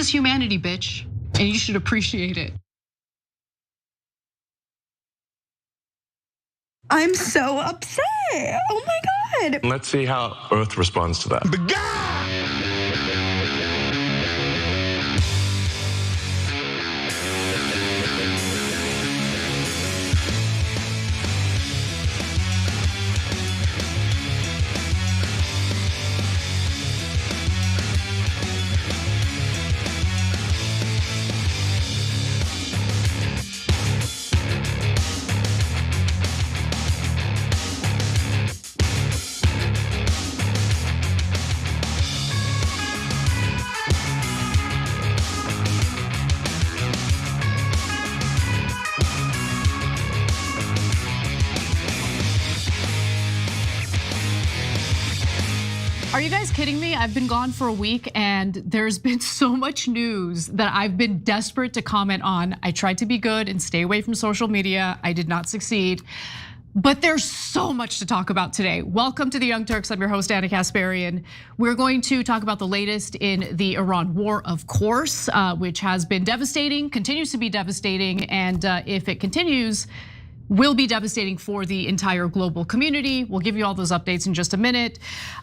is humanity, bitch, and you should appreciate it. I'm so upset. Oh my God. Let's see how Earth responds to that. Are you guys kidding me? I've been gone for a week and there's been so much news that I've been desperate to comment on. I tried to be good and stay away from social media. I did not succeed. But there's so much to talk about today. Welcome to the Young Turks. I'm your host, Anna Kasparian. We're going to talk about the latest in the Iran war, of course, which has been devastating, continues to be devastating, and if it continues, will be devastating for the entire global community. We'll give you all those updates in just a minute.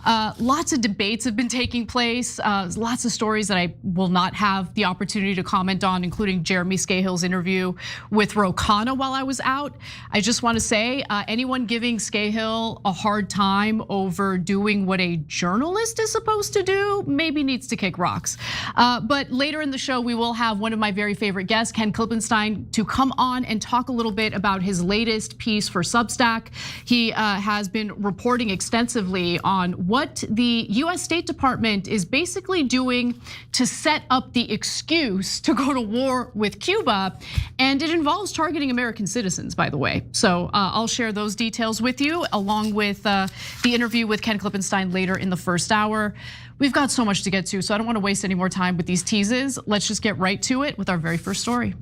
Lots of debates have been taking place. Lots of stories that I will not have the opportunity to comment on, including Jeremy Scahill's interview with Ro Khanna while I was out. I just want to say, anyone giving Scahill a hard time over doing what a journalist is supposed to do maybe needs to kick rocks. But later in the show, we will have one of my very favorite guests, Ken Klippenstein, to come on and talk a little bit about his latest piece for Substack. He has been reporting extensively on what the US State Department is basically doing to set up the excuse to go to war with Cuba. And it involves targeting American citizens, by the way. So I'll share those details with you, along with the interview with Ken Klippenstein later in the first hour. We've got so much to get to, so I don't want to waste any more time with these teases. Let's just get right to it with our very first story.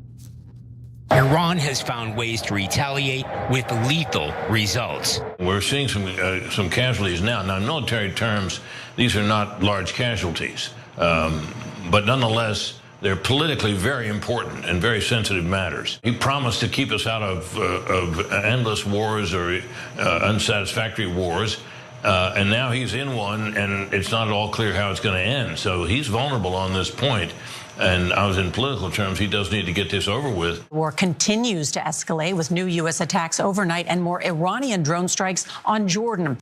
Iran has found ways to retaliate with lethal results. We're seeing some casualties now. Now, in military terms, these are not large casualties, but nonetheless, they're politically very important and very sensitive matters. He promised to keep us out of endless wars or unsatisfactory wars. And now he's in one, and it's not at all clear how it's going to end. So he's vulnerable on this point. And I was in political terms, he does need to get this over with. War continues to escalate with new US attacks overnight and more Iranian drone strikes on Jordan.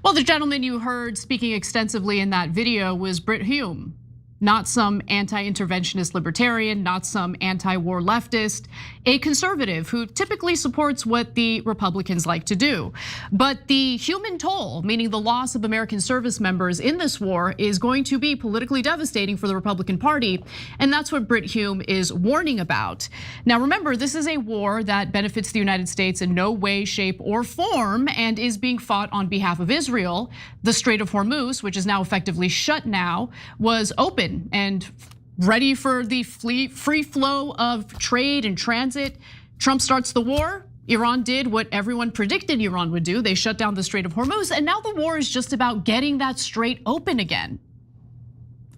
Well, the gentleman you heard speaking extensively in that video was Brit Hume. Not some anti-interventionist libertarian, not some anti-war leftist, a conservative who typically supports what the Republicans like to do. But the human toll, meaning the loss of American service members in this war, is going to be politically devastating for the Republican Party. And that's what Brit Hume is warning about. Now remember, this is a war that benefits the United States in no way, shape, or form, and is being fought on behalf of Israel. The Strait of Hormuz, which is now effectively shut now, was open and ready for the free flow of trade and transit. Trump starts the war. Iran did what everyone predicted Iran would do. They shut down the Strait of Hormuz, and now the war is just about getting that strait open again.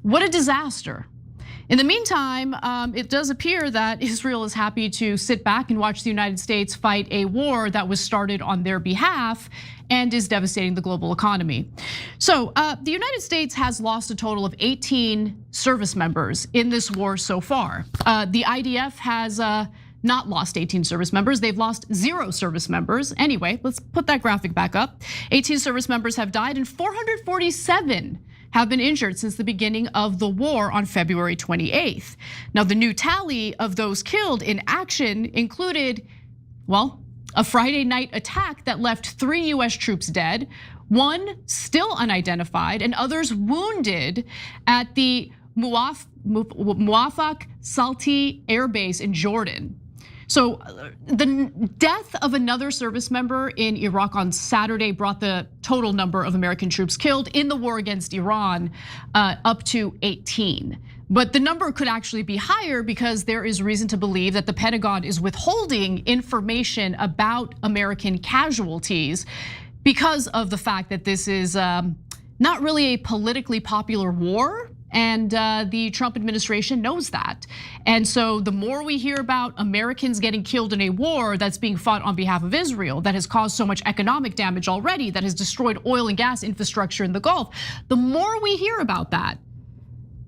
What a disaster. In the meantime, it does appear that Israel is happy to sit back and watch the United States fight a war that was started on their behalf and is devastating the global economy. So the United States has lost a total of 18 service members in this war so far. The IDF has not lost 18 service members. They've lost 0 service members. Anyway, let's put that graphic back up. 18 service members have died and 447 have been injured since the beginning of the war on February 28th. Now, the new tally of those killed in action included, well, a Friday night attack that left 3 US troops dead, 1 still unidentified, and others wounded at the Muwafaq Salti Air Base in Jordan. So the death of another service member in Iraq on Saturday brought the total number of American troops killed in the war against Iran up to 18. But the number could actually be higher because there is reason to believe that the Pentagon is withholding information about American casualties because of the fact that this is not really a politically popular war And the Trump administration knows that. And so the more we hear about Americans getting killed in a war that's being fought on behalf of Israel, that has caused so much economic damage already, that has destroyed oil and gas infrastructure in the Gulf, the more we hear about that,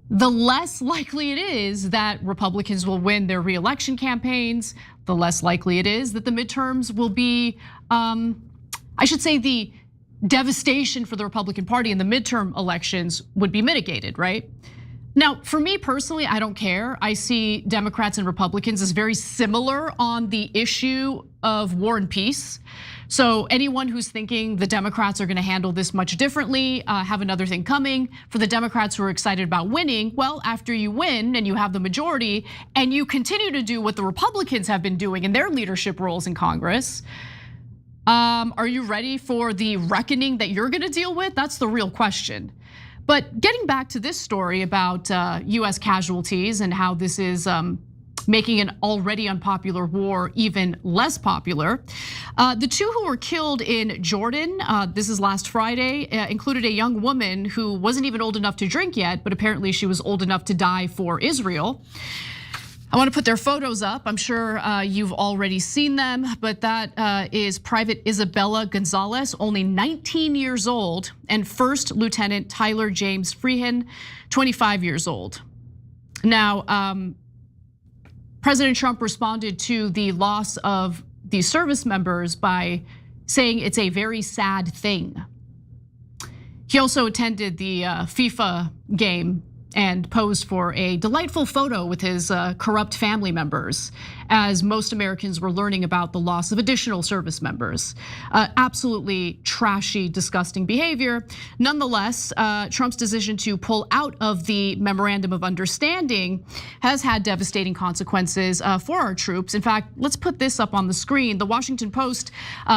the less likely it is that Republicans will win their re-election campaigns, the less likely it is that the midterms will be, I should say, the devastation for the Republican Party in the midterm elections would be mitigated, right? Now, for me personally, I don't care. I see Democrats and Republicans as very similar on the issue of war and peace. So anyone who's thinking the Democrats are gonna handle this much differently, have another thing coming. For the Democrats who are excited about winning, well, after you win and you have the majority and you continue to do what the Republicans have been doing in their leadership roles in Congress, are you ready for the reckoning that you're gonna deal with? That's the real question. But getting back to this story about US casualties and how this is making an already unpopular war even less popular. The two who were killed in Jordan, this is last Friday, included a young woman who wasn't even old enough to drink yet, but apparently she was old enough to die for Israel. I want to put their photos up. I'm sure you've already seen them, but that is Private Isabella Gonzalez, only 19 years old, and First Lieutenant Tyler James Freehan, 25 years old. Now, President Trump responded to the loss of these service members by saying it's a very sad thing. He also attended the FIFA game and posed for a delightful photo with his corrupt family members, as most Americans were learning about the loss of additional service members. Absolutely trashy, disgusting behavior. Nonetheless, Trump's decision to pull out of the memorandum of understanding has had devastating consequences for our troops. In fact, let's put this up on the screen. The Washington Post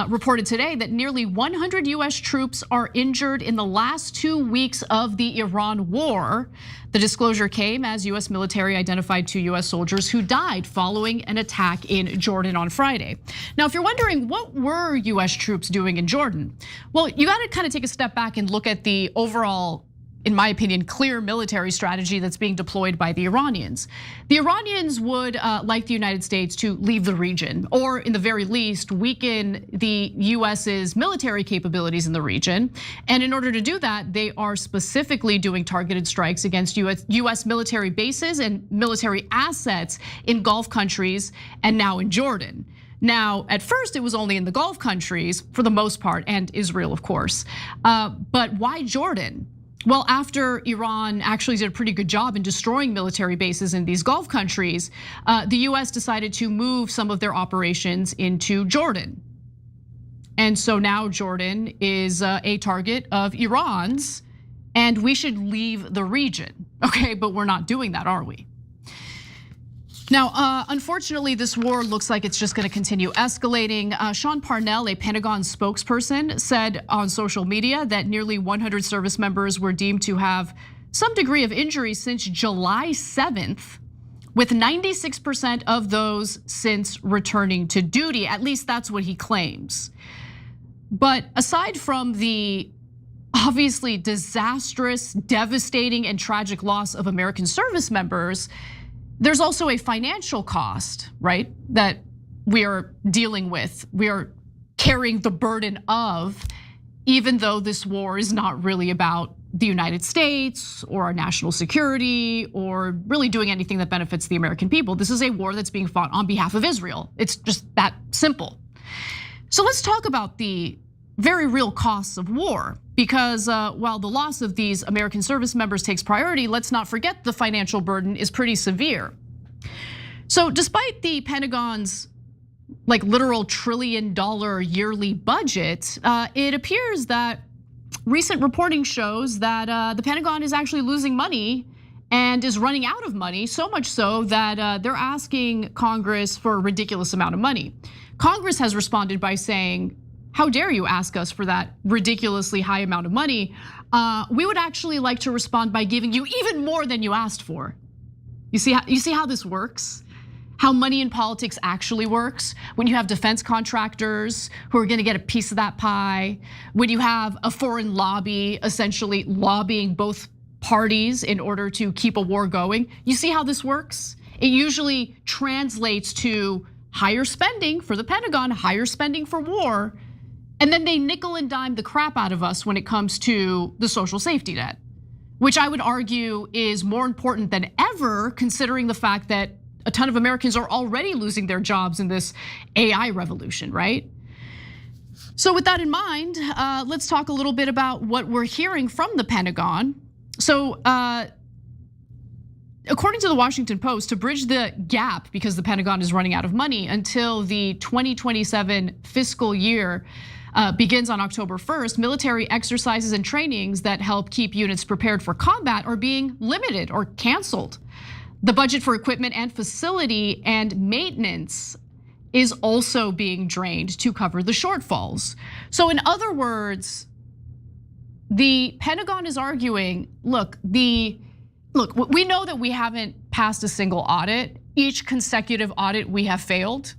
reported today that nearly 100 US troops are injured in the last 2 weeks of the Iran war. The disclosure came as US military identified 2 US soldiers who died following an attack in Jordan on Friday. Now, if you're wondering what were US troops doing in Jordan, well, you gotta kind of take a step back and look at the overall, in my opinion, clear military strategy that's being deployed by the Iranians. The Iranians would like the United States to leave the region, or in the very least, weaken the US's military capabilities in the region. And in order to do that, they are specifically doing targeted strikes against US military bases and military assets in Gulf countries and now in Jordan. Now, at first, it was only in the Gulf countries for the most part, and Israel, of course. But why Jordan? Well, after Iran actually did a pretty good job in destroying military bases in these Gulf countries, the US decided to move some of their operations into Jordan. And so now Jordan is a target of Iran's, and we should leave the region. Okay, but we're not doing that, are we? Now, unfortunately, this war looks like it's just gonna continue escalating. Sean Parnell, a Pentagon spokesperson, said on social media that nearly 100 service members were deemed to have some degree of injury since July 7th, with 96% of those since returning to duty. At least that's what he claims. But aside from the obviously disastrous, devastating, and tragic loss of American service members, there's also a financial cost, right, that we are dealing with. We are carrying the burden of, even though this war is not really about the United States or our national security or really doing anything that benefits the American people. This is a war that's being fought on behalf of Israel. It's just that simple. So let's talk about the very real costs of war, because while the loss of these American service members takes priority, let's not forget the financial burden is pretty severe. So despite the Pentagon's like literal $1 trillion yearly budget, it appears that recent reporting shows that the Pentagon is actually losing money and is running out of money, so much so that they're asking Congress for a ridiculous amount of money. Congress has responded by saying, how dare you ask us for that ridiculously high amount of money? We would actually like to respond by giving you even more than you asked for. You see how this works? How money in politics actually works? When you have defense contractors who are gonna get a piece of that pie, when you have a foreign lobby essentially lobbying both parties in order to keep a war going. You see how this works? It usually translates to higher spending for the Pentagon, higher spending for war, and then they nickel and dime the crap out of us when it comes to the social safety net, which I would argue is more important than ever, considering the fact that a ton of Americans are already losing their jobs in this AI revolution, right? So with that in mind, let's talk a little bit about what we're hearing from the Pentagon. So according to the Washington Post, to bridge the gap, because the Pentagon is running out of money until the 2027 fiscal year begins on October 1st, military exercises and trainings that help keep units prepared for combat are being limited or canceled. The budget for equipment and facility and maintenance is also being drained to cover the shortfalls. So in other words, the Pentagon is arguing, look, we know that we haven't passed a single audit. Each consecutive audit we have failed.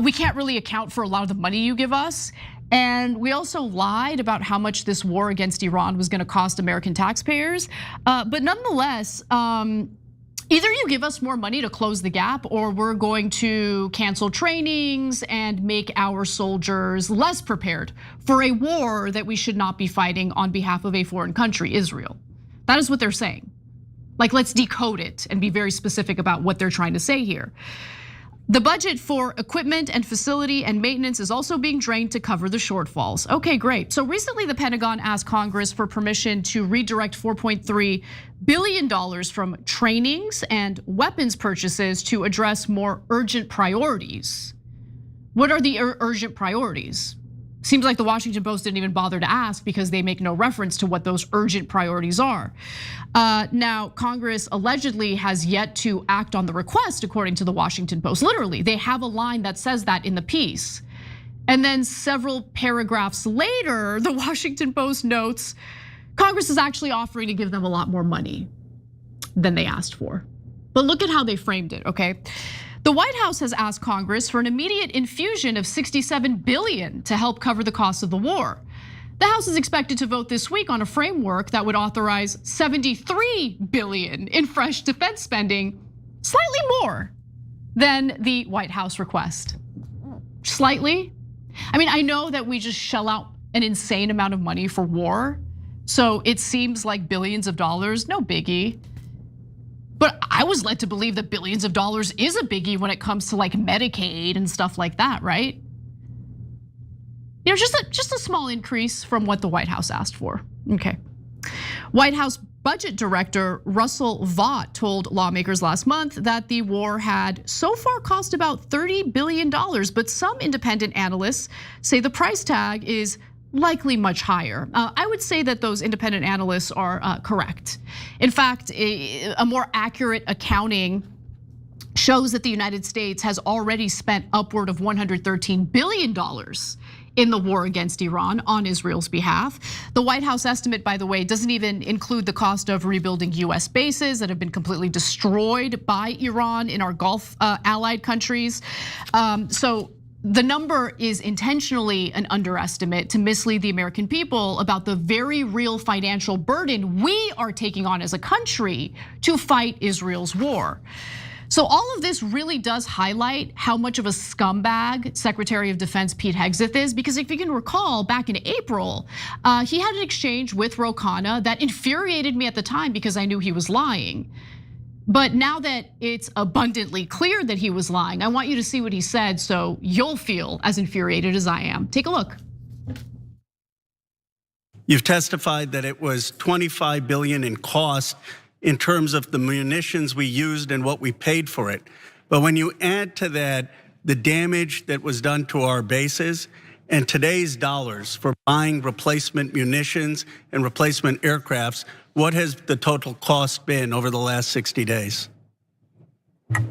We can't really account for a lot of the money you give us. And we also lied about how much this war against Iran was gonna cost American taxpayers. But nonetheless, either you give us more money to close the gap, or we're going to cancel trainings and make our soldiers less prepared for a war that we should not be fighting on behalf of a foreign country, Israel. That is what they're saying. Like, let's decode it and be very specific about what they're trying to say here. The budget for equipment and facility and maintenance is also being drained to cover the shortfalls. Okay, great. So recently the Pentagon asked Congress for permission to redirect $4.3 billion from trainings and weapons purchases to address more urgent priorities. What are the urgent priorities? Seems like the Washington Post didn't even bother to ask because they make no reference to what those urgent priorities are. Now, Congress allegedly has yet to act on the request, according to the Washington Post. Literally, they have a line that says that in the piece. And then several paragraphs later, the Washington Post notes, Congress is actually offering to give them a lot more money than they asked for. But look at how they framed it, okay? The White House has asked Congress for an immediate infusion of $67 billion to help cover the costs of the war. The House is expected to vote this week on a framework that would authorize $73 billion in fresh defense spending, slightly more than the White House request. Slightly. I mean, I know that we just shell out an insane amount of money for war, so it seems like billions of dollars, no biggie. But I was led to believe that billions of dollars is a biggie when it comes to like Medicaid and stuff like that, right? You know, just a small increase from what the White House asked for. Okay. White House Budget Director Russell Vought told lawmakers last month that the war had so far cost about $30 billion, but some independent analysts say the price tag is likely much higher. I would say that those independent analysts are correct. In fact, a more accurate accounting shows that the United States has already spent upward of $113 billion in the war against Iran on Israel's behalf. The White House estimate, by the way, doesn't even include the cost of rebuilding US bases that have been completely destroyed by Iran in our Gulf allied countries. So the number is intentionally an underestimate to mislead the American people about the very real financial burden we are taking on as a country to fight Israel's war. So all of this really does highlight how much of a scumbag Secretary of Defense Pete Hegseth is, because if you can recall, back in April, he had an exchange with Ro Khanna that infuriated me at the time because I knew he was lying. But now that it's abundantly clear that he was lying, I want you to see what he said so you'll feel as infuriated as I am. Take a look. You've testified that it was $25 billion in cost in terms of the munitions we used and what we paid for it. But when you add to that the damage that was done to our bases and today's dollars for buying replacement munitions and replacement aircrafts, what has the total cost been over the last 60 days?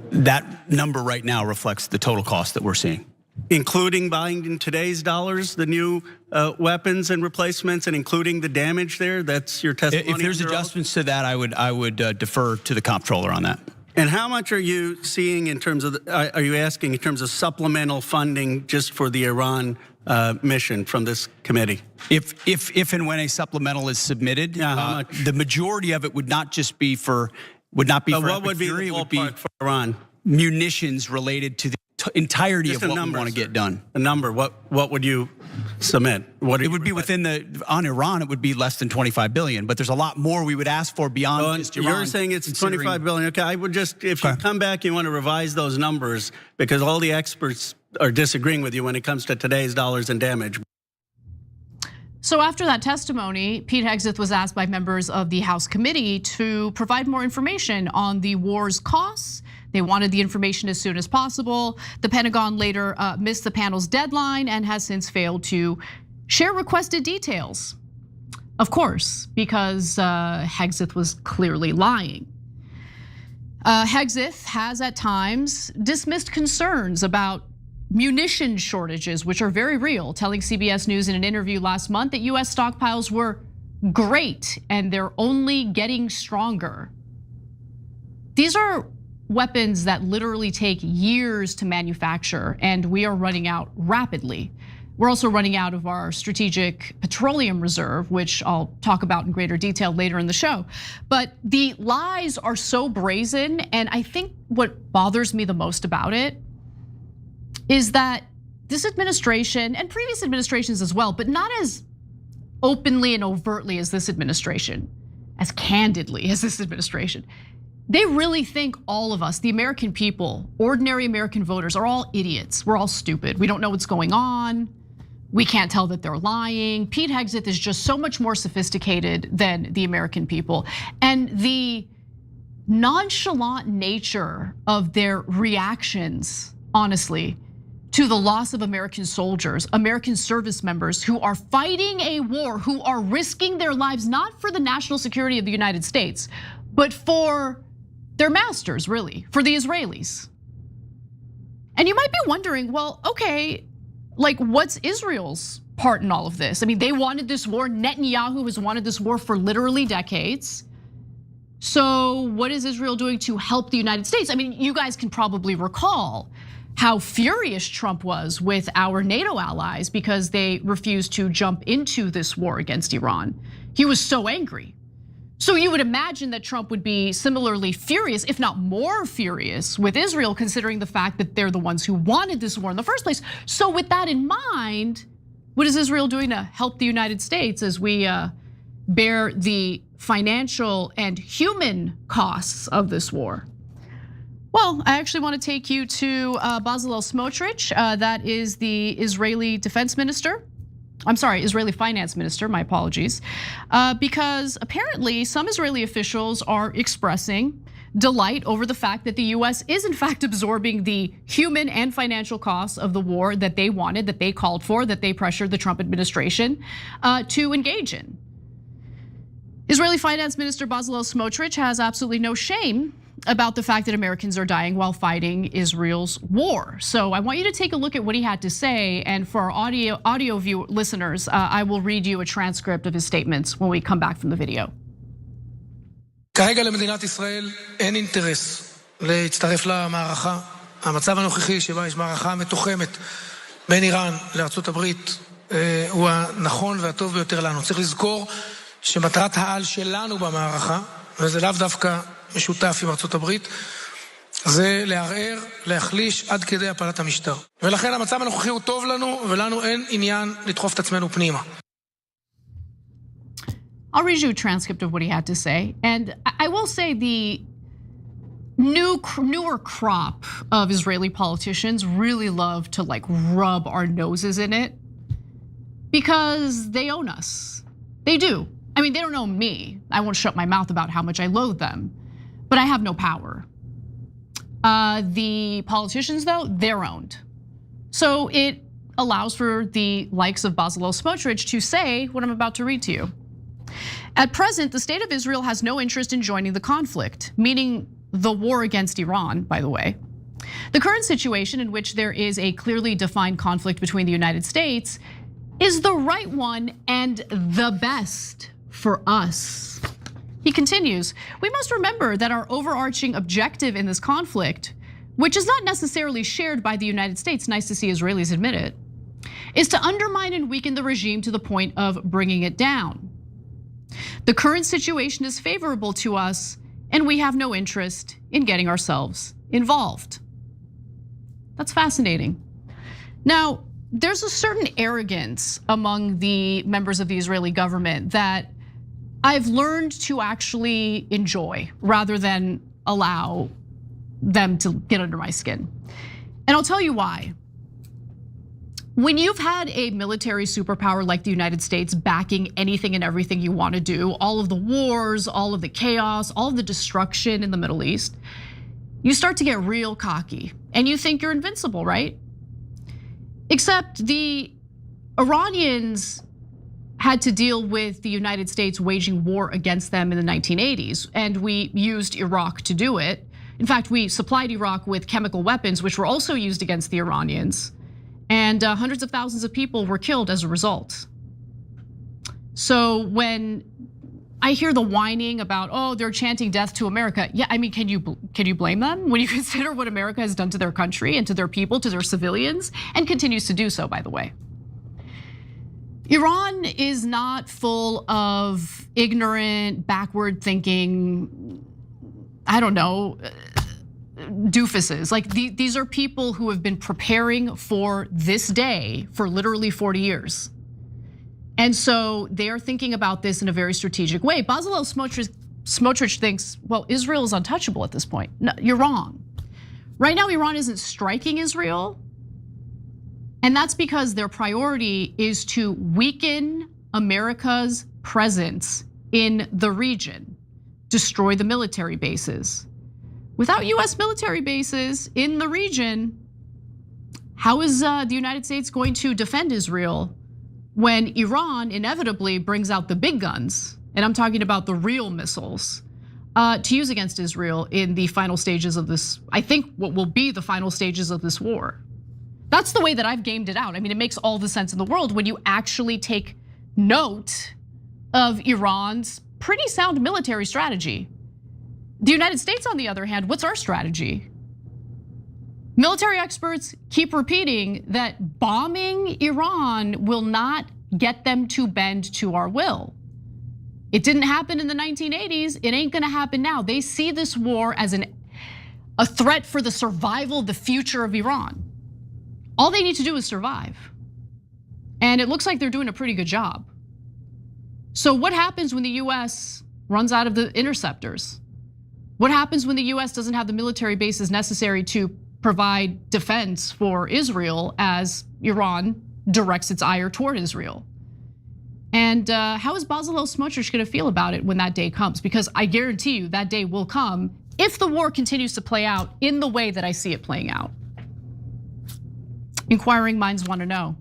That number right now reflects the total cost that we're seeing. Including buying in today's dollars the new weapons and replacements, and including the damage there. That's your testimony. If there's adjustments to that, I would defer to the comptroller on that. And how much are you seeing in terms of? Are you asking in terms of supplemental funding just for the Iran mission from this committee? If and when a supplemental is submitted, the majority of it would not just be for what would be the ballpark for Iran? Munitions related to the entirety Just of what number, we want to get done. A number. What would you submit? It would be on Iran. It would be less than 25 billion. But there's a lot more we would ask for beyond just Iran. You're saying it's 25 billion. Okay, I would just, if you come back, you want to revise those numbers because all the experts are disagreeing with you when it comes to today's dollars and damage. So after that testimony, Pete Hegseth was asked by members of the House committee to provide more information on the war's costs. They wanted the information as soon as possible. The Pentagon later missed the panel's deadline and has since failed to share requested details. Of course, because Hegseth was clearly lying. Hegseth has at times dismissed concerns about munition shortages, which are very real, telling CBS News in an interview last month that US stockpiles were great and they're only getting stronger. These are weapons that literally take years to manufacture, and we are running out rapidly. We're also running out of our strategic petroleum reserve, which I'll talk about in greater detail later in the show. But the lies are so brazen, and I think what bothers me the most about it is that this administration, and previous administrations as well, but not as openly and overtly as this administration, as candidly as this administration, they really think all of us, the American people, ordinary American voters, are all idiots. We're all stupid. We don't know what's going on. We can't tell that they're lying. Pete Hegseth is just so much more sophisticated than the American people. And the nonchalant nature of their reactions, honestly, to the loss of American soldiers, American service members who are fighting a war, who are risking their lives, not for the national security of the United States, but for their masters, really, for the Israelis. And you might be wondering, well, okay, like what's Israel's part in all of this? I mean, they wanted this war. Netanyahu has wanted this war for literally decades. So what is Israel doing to help the United States? I mean, you guys can probably recall how furious Trump was with our NATO allies because they refused to jump into this war against Iran. He was so angry. So you would imagine that Trump would be similarly furious, if not more furious, with Israel, considering the fact that they're the ones who wanted this war in the first place. So with that in mind, what is Israel doing to help the United States as we bear the financial and human costs of this war? Well, I actually want to take you to Bezalel Smotrich, that is the Israeli defense minister. I'm sorry, Israeli finance minister, my apologies. Because apparently some Israeli officials are expressing delight over the fact that the US is in fact absorbing the human and financial costs of the war that they wanted, that they called for, that they pressured the Trump administration to engage in. Israeli finance minister Bezalel Smotrich has absolutely no shame about the fact that Americans are dying while fighting Israel's war. So I want you to take a look at what he had to say. And for our audio view listeners, I will read you a transcript of his statements when we come back from the video. כרגע למדינת ישראל אין אינטרס להצטרף למערכה. המצב הנוכחי שבה יש מערכה מתוחמת בין איראן לארצות הברית הוא הנכון והטוב ביותר לנו. צריך לזכור שמטרת העל שלנו במערכה, וזה לאו דווקא משותף עם ארצות הברית, זה לערער, להחליש עד כדי הפלת המשטר. ולכן המצב הנוכחי הוא טוב לנו, ולנו אין עניין לדחוף את עצמנו פנימה. I'll read you a transcript of what he had to say. And I will say the newer crop of Israeli politicians really love to like rub our noses in it because they own us. They do. I mean, they don't own me. I won't shut my mouth about how much I loathe them, but I have no power. The politicians though, they're owned. So it allows for the likes of Bezalel Smotrich to say what I'm about to read to you. At present, the state of Israel has no interest in joining the conflict, meaning the war against Iran, by the way. The current situation in which there is a clearly defined conflict between the United States is the right one and the best for us. He continues, we must remember that our overarching objective in this conflict, which is not necessarily shared by the United States, nice to see Israelis admit it, is to undermine and weaken the regime to the point of bringing it down. The current situation is favorable to us, and we have no interest in getting ourselves involved. That's fascinating. Now, there's a certain arrogance among the members of the Israeli government that I've learned to actually enjoy rather than allow them to get under my skin. And I'll tell you why. When you've had a military superpower like the United States backing anything and everything you want to do, all of the wars, all of the chaos, all of the destruction in the Middle East, you start to get real cocky and you think you're invincible, right? Except the Iranians had to deal with the United States waging war against them in the 1980s, and we used Iraq to do it. In fact, we supplied Iraq with chemical weapons, which were also used against the Iranians. And hundreds of thousands of people were killed as a result. So when I hear the whining about, oh, they're chanting death to America. Yeah, I mean, can you blame them when you consider what America has done to their country and to their people, to their civilians, and continues to do so, by the way. Iran is not full of ignorant, backward thinking, I don't know, doofuses. Like these are people who have been preparing for this day for literally 40 years. And so they are thinking about this in a very strategic way. Bezalel Smotrich thinks, well, Israel is untouchable at this point. No, you're wrong. Right now, Iran isn't striking Israel. And that's because their priority is to weaken America's presence in the region, destroy the military bases. Without US military bases in the region, how is the United States going to defend Israel when Iran inevitably brings out the big guns, and I'm talking about the real missiles, to use against Israel in the final stages of this, I think what will be the final stages of this war? That's the way that I've gamed it out. I mean, it makes all the sense in the world when you actually take note of Iran's pretty sound military strategy. The United States, on the other hand, what's our strategy? Military experts keep repeating that bombing Iran will not get them to bend to our will. It didn't happen in the 1980s, it ain't gonna happen now. They see this war as a threat for the survival, the future of Iran. All they need to do is survive. And it looks like they're doing a pretty good job. So what happens when the US runs out of the interceptors? What happens when the US doesn't have the military bases necessary to provide defense for Israel as Iran directs its ire toward Israel? And how is Bezalel Smotrich gonna feel about it when that day comes? Because I guarantee you that day will come if the war continues to play out in the way that I see it playing out. Inquiring minds wanna know.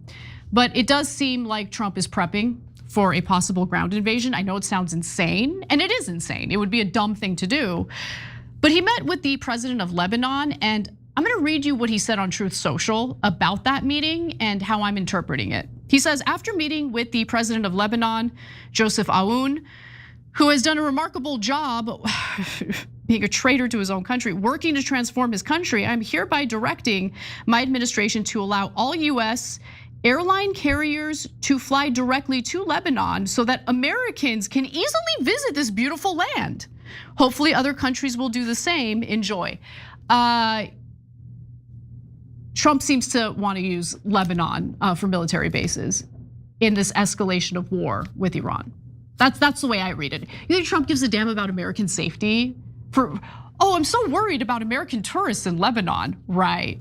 But it does seem like Trump is prepping for a possible ground invasion. I know it sounds insane, and it is insane. It would be a dumb thing to do. But he met with the president of Lebanon, and I'm gonna read you what he said on Truth Social about that meeting and how I'm interpreting it. He says, after meeting with the president of Lebanon, Joseph Aoun, who has done a remarkable job being a traitor to his own country, working to transform his country, I'm hereby directing my administration to allow all US airline carriers to fly directly to Lebanon so that Americans can easily visit this beautiful land. Hopefully other countries will do the same. Enjoy. Trump seems to want to use Lebanon for military bases in this escalation of war with Iran. That's the way I read it. You think Trump gives a damn about American safety? I'm so worried about American tourists in Lebanon. Right.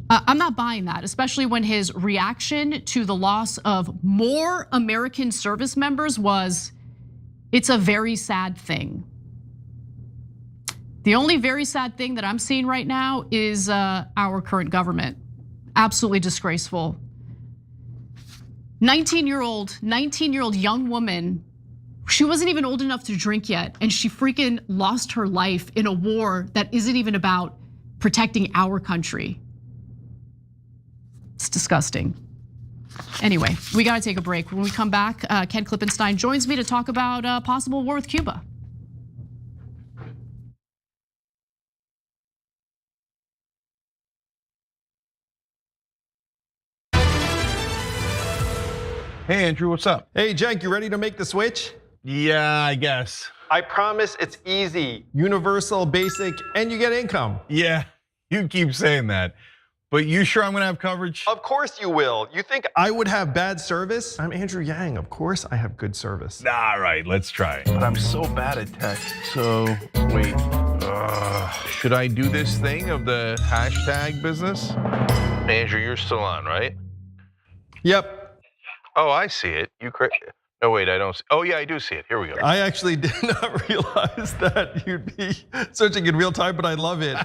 I'm not buying that, especially when his reaction to the loss of more American service members was, it's a very sad thing. The only very sad thing that I'm seeing right now is our current government. Absolutely disgraceful. 19-year-old young woman, she wasn't even old enough to drink yet, and she freaking lost her life in a war that isn't even about protecting our country. It's disgusting. Anyway, we gotta take a break. When we come back, Ken Klippenstein joins me to talk about a possible war with Cuba. Hey, Andrew, what's up? Hey, Cenk, you ready to make the switch? Yeah, I guess. I promise it's easy, universal, basic, and you get income. Yeah, you keep saying that. But you sure I'm gonna have coverage? Of course you will. You think I would have bad service? I'm Andrew Yang. Of course I have good service. All right, let's try. But I'm so bad at tech. So, wait. Should I do this thing of the hashtag business? Andrew, you're still on, right? Yep. Oh, I see it. No, wait, I don't see. Oh, yeah, I do see it. Here we go. I actually did not realize that you'd be searching in real time, but I love it.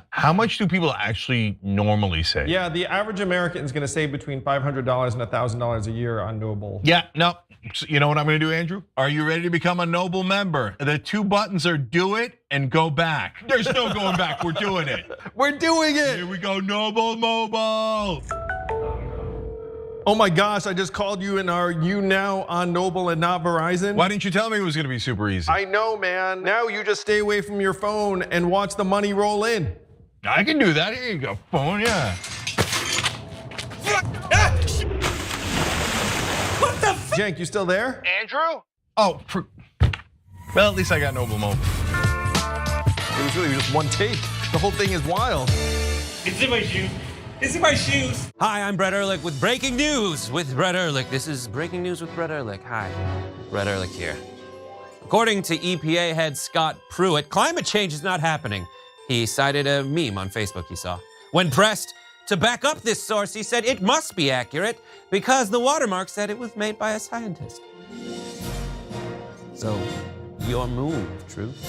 How much do people actually normally say? Yeah, the average American is going to save between $500 and $1,000 a year on Noble. Yeah, no. You know what I'm going to do, Andrew? Are you ready to become a Noble member? The 2 buttons are do it and go back. There's no going back. We're doing it. We're doing it. Here we go, Noble Mobile. Oh my gosh, I just called you and are you now on Noble and not Verizon? Why didn't you tell me it was gonna be super easy? I know, man. Now you just stay away from your phone and watch the money roll in. I can do that. Here you go, phone, yeah. What the f? Cenk, you still there? Andrew? Oh, well, at least I got Noble Mobile. It was really just one take. The whole thing is wild. It's in my shoe. It's in my shoes. Hi, I'm Brett Ehrlich with Breaking News with Brett Ehrlich. This is Breaking News with Brett Ehrlich. Hi, Brett Ehrlich here. According to EPA head Scott Pruitt, climate change is not happening. He cited a meme on Facebook he saw. When pressed to back up this source, he said it must be accurate because the watermark said it was made by a scientist. So, your move, Truth.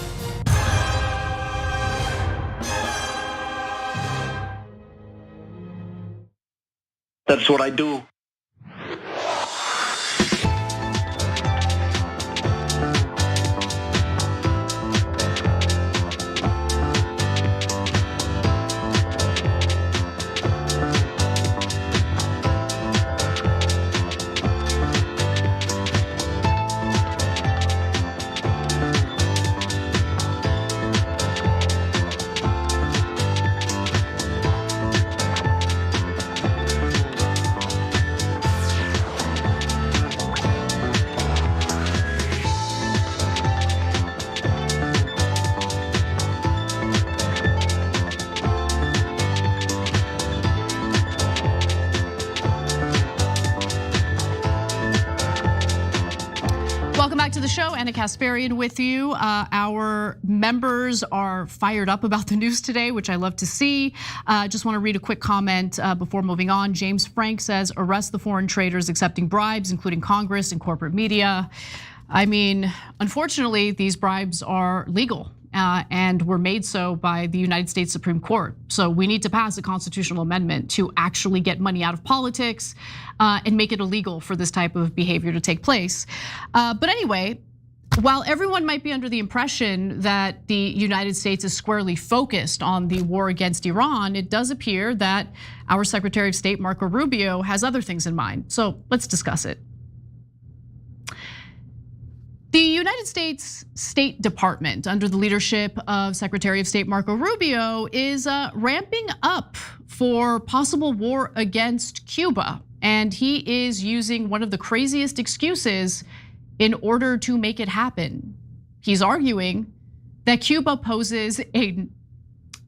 That's what I do. Welcome back to the show. Anna Kasparian with you. Our members are fired up about the news today, which I love to see. Just want to read a quick comment before moving on. James Frank says, arrest the foreign traders accepting bribes, including Congress and corporate media. I mean, unfortunately, these bribes are legal. And were made so by the United States Supreme Court. So we need to pass a constitutional amendment to actually get money out of politics and make it illegal for this type of behavior to take place. But anyway, while everyone might be under the impression that the United States is squarely focused on the war against Iran, it does appear that our Secretary of State, Marco Rubio, has other things in mind. So let's discuss it. The United States State Department, under the leadership of Secretary of State Marco Rubio, is ramping up for possible war against Cuba. And he is using one of the craziest excuses in order to make it happen. He's arguing that Cuba poses a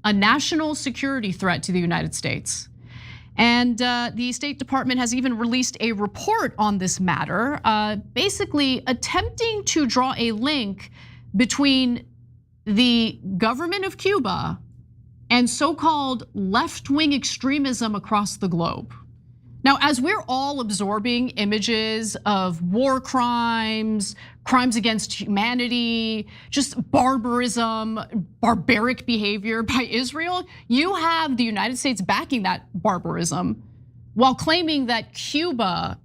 national security threat to the United States. And the State Department has even released a report on this matter, basically attempting to draw a link between the government of Cuba and so-called left-wing extremism across the globe. Now, as we're all absorbing images of war crimes, crimes against humanity, just barbarism, barbaric behavior by Israel, you have the United States backing that barbarism while claiming that Cuba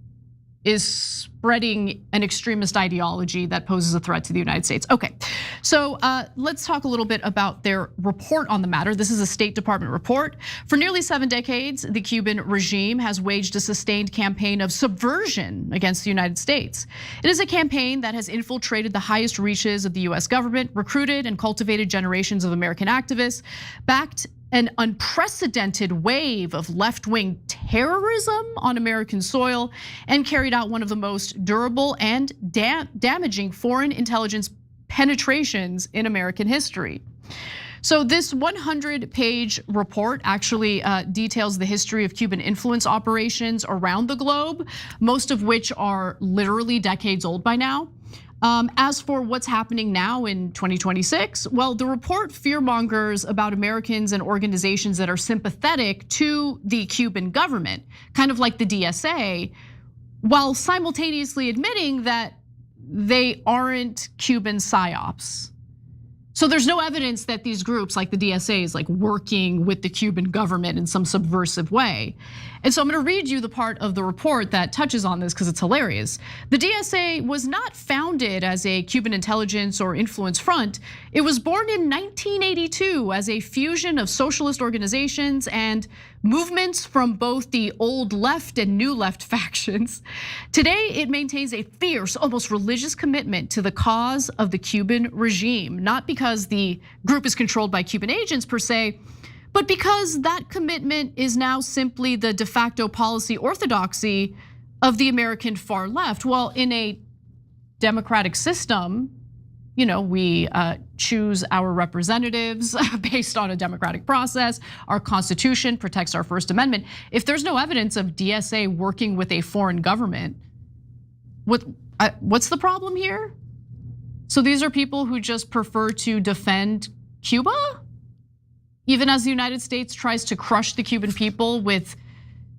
is spreading an extremist ideology that poses a threat to the United States. Okay, so let's talk a little bit about their report on the matter. This is a State Department report. For nearly 7 decades, the Cuban regime has waged a sustained campaign of subversion against the United States. It is a campaign that has infiltrated the highest reaches of the US government, recruited and cultivated generations of American activists, backed an unprecedented wave of left-wing terrorism on American soil and carried out one of the most durable and damaging foreign intelligence penetrations in American history. So this 100-page report actually details the history of Cuban influence operations around the globe, most of which are literally decades old by now. As for what's happening now in 2026, well, the report fearmongers about Americans and organizations that are sympathetic to the Cuban government, kind of like the DSA, while simultaneously admitting that they aren't Cuban psyops. So there's no evidence that these groups like the DSA is like working with the Cuban government in some subversive way. And so I'm gonna read you the part of the report that touches on this because it's hilarious. The DSA was not founded as a Cuban intelligence or influence front. It was born in 1982 as a fusion of socialist organizations and movements from both the old left and new left factions. Today, it maintains a fierce, almost religious commitment to the cause of the Cuban regime, not because the group is controlled by Cuban agents per se, but because that commitment is now simply the de facto policy orthodoxy of the American far left. Well, in a democratic system, we choose our representatives based on a democratic process. Our Constitution protects our First Amendment. If there's no evidence of DSA working with a foreign government, what's the problem here? So these are people who just prefer to defend Cuba? Even as the United States tries to crush the Cuban people with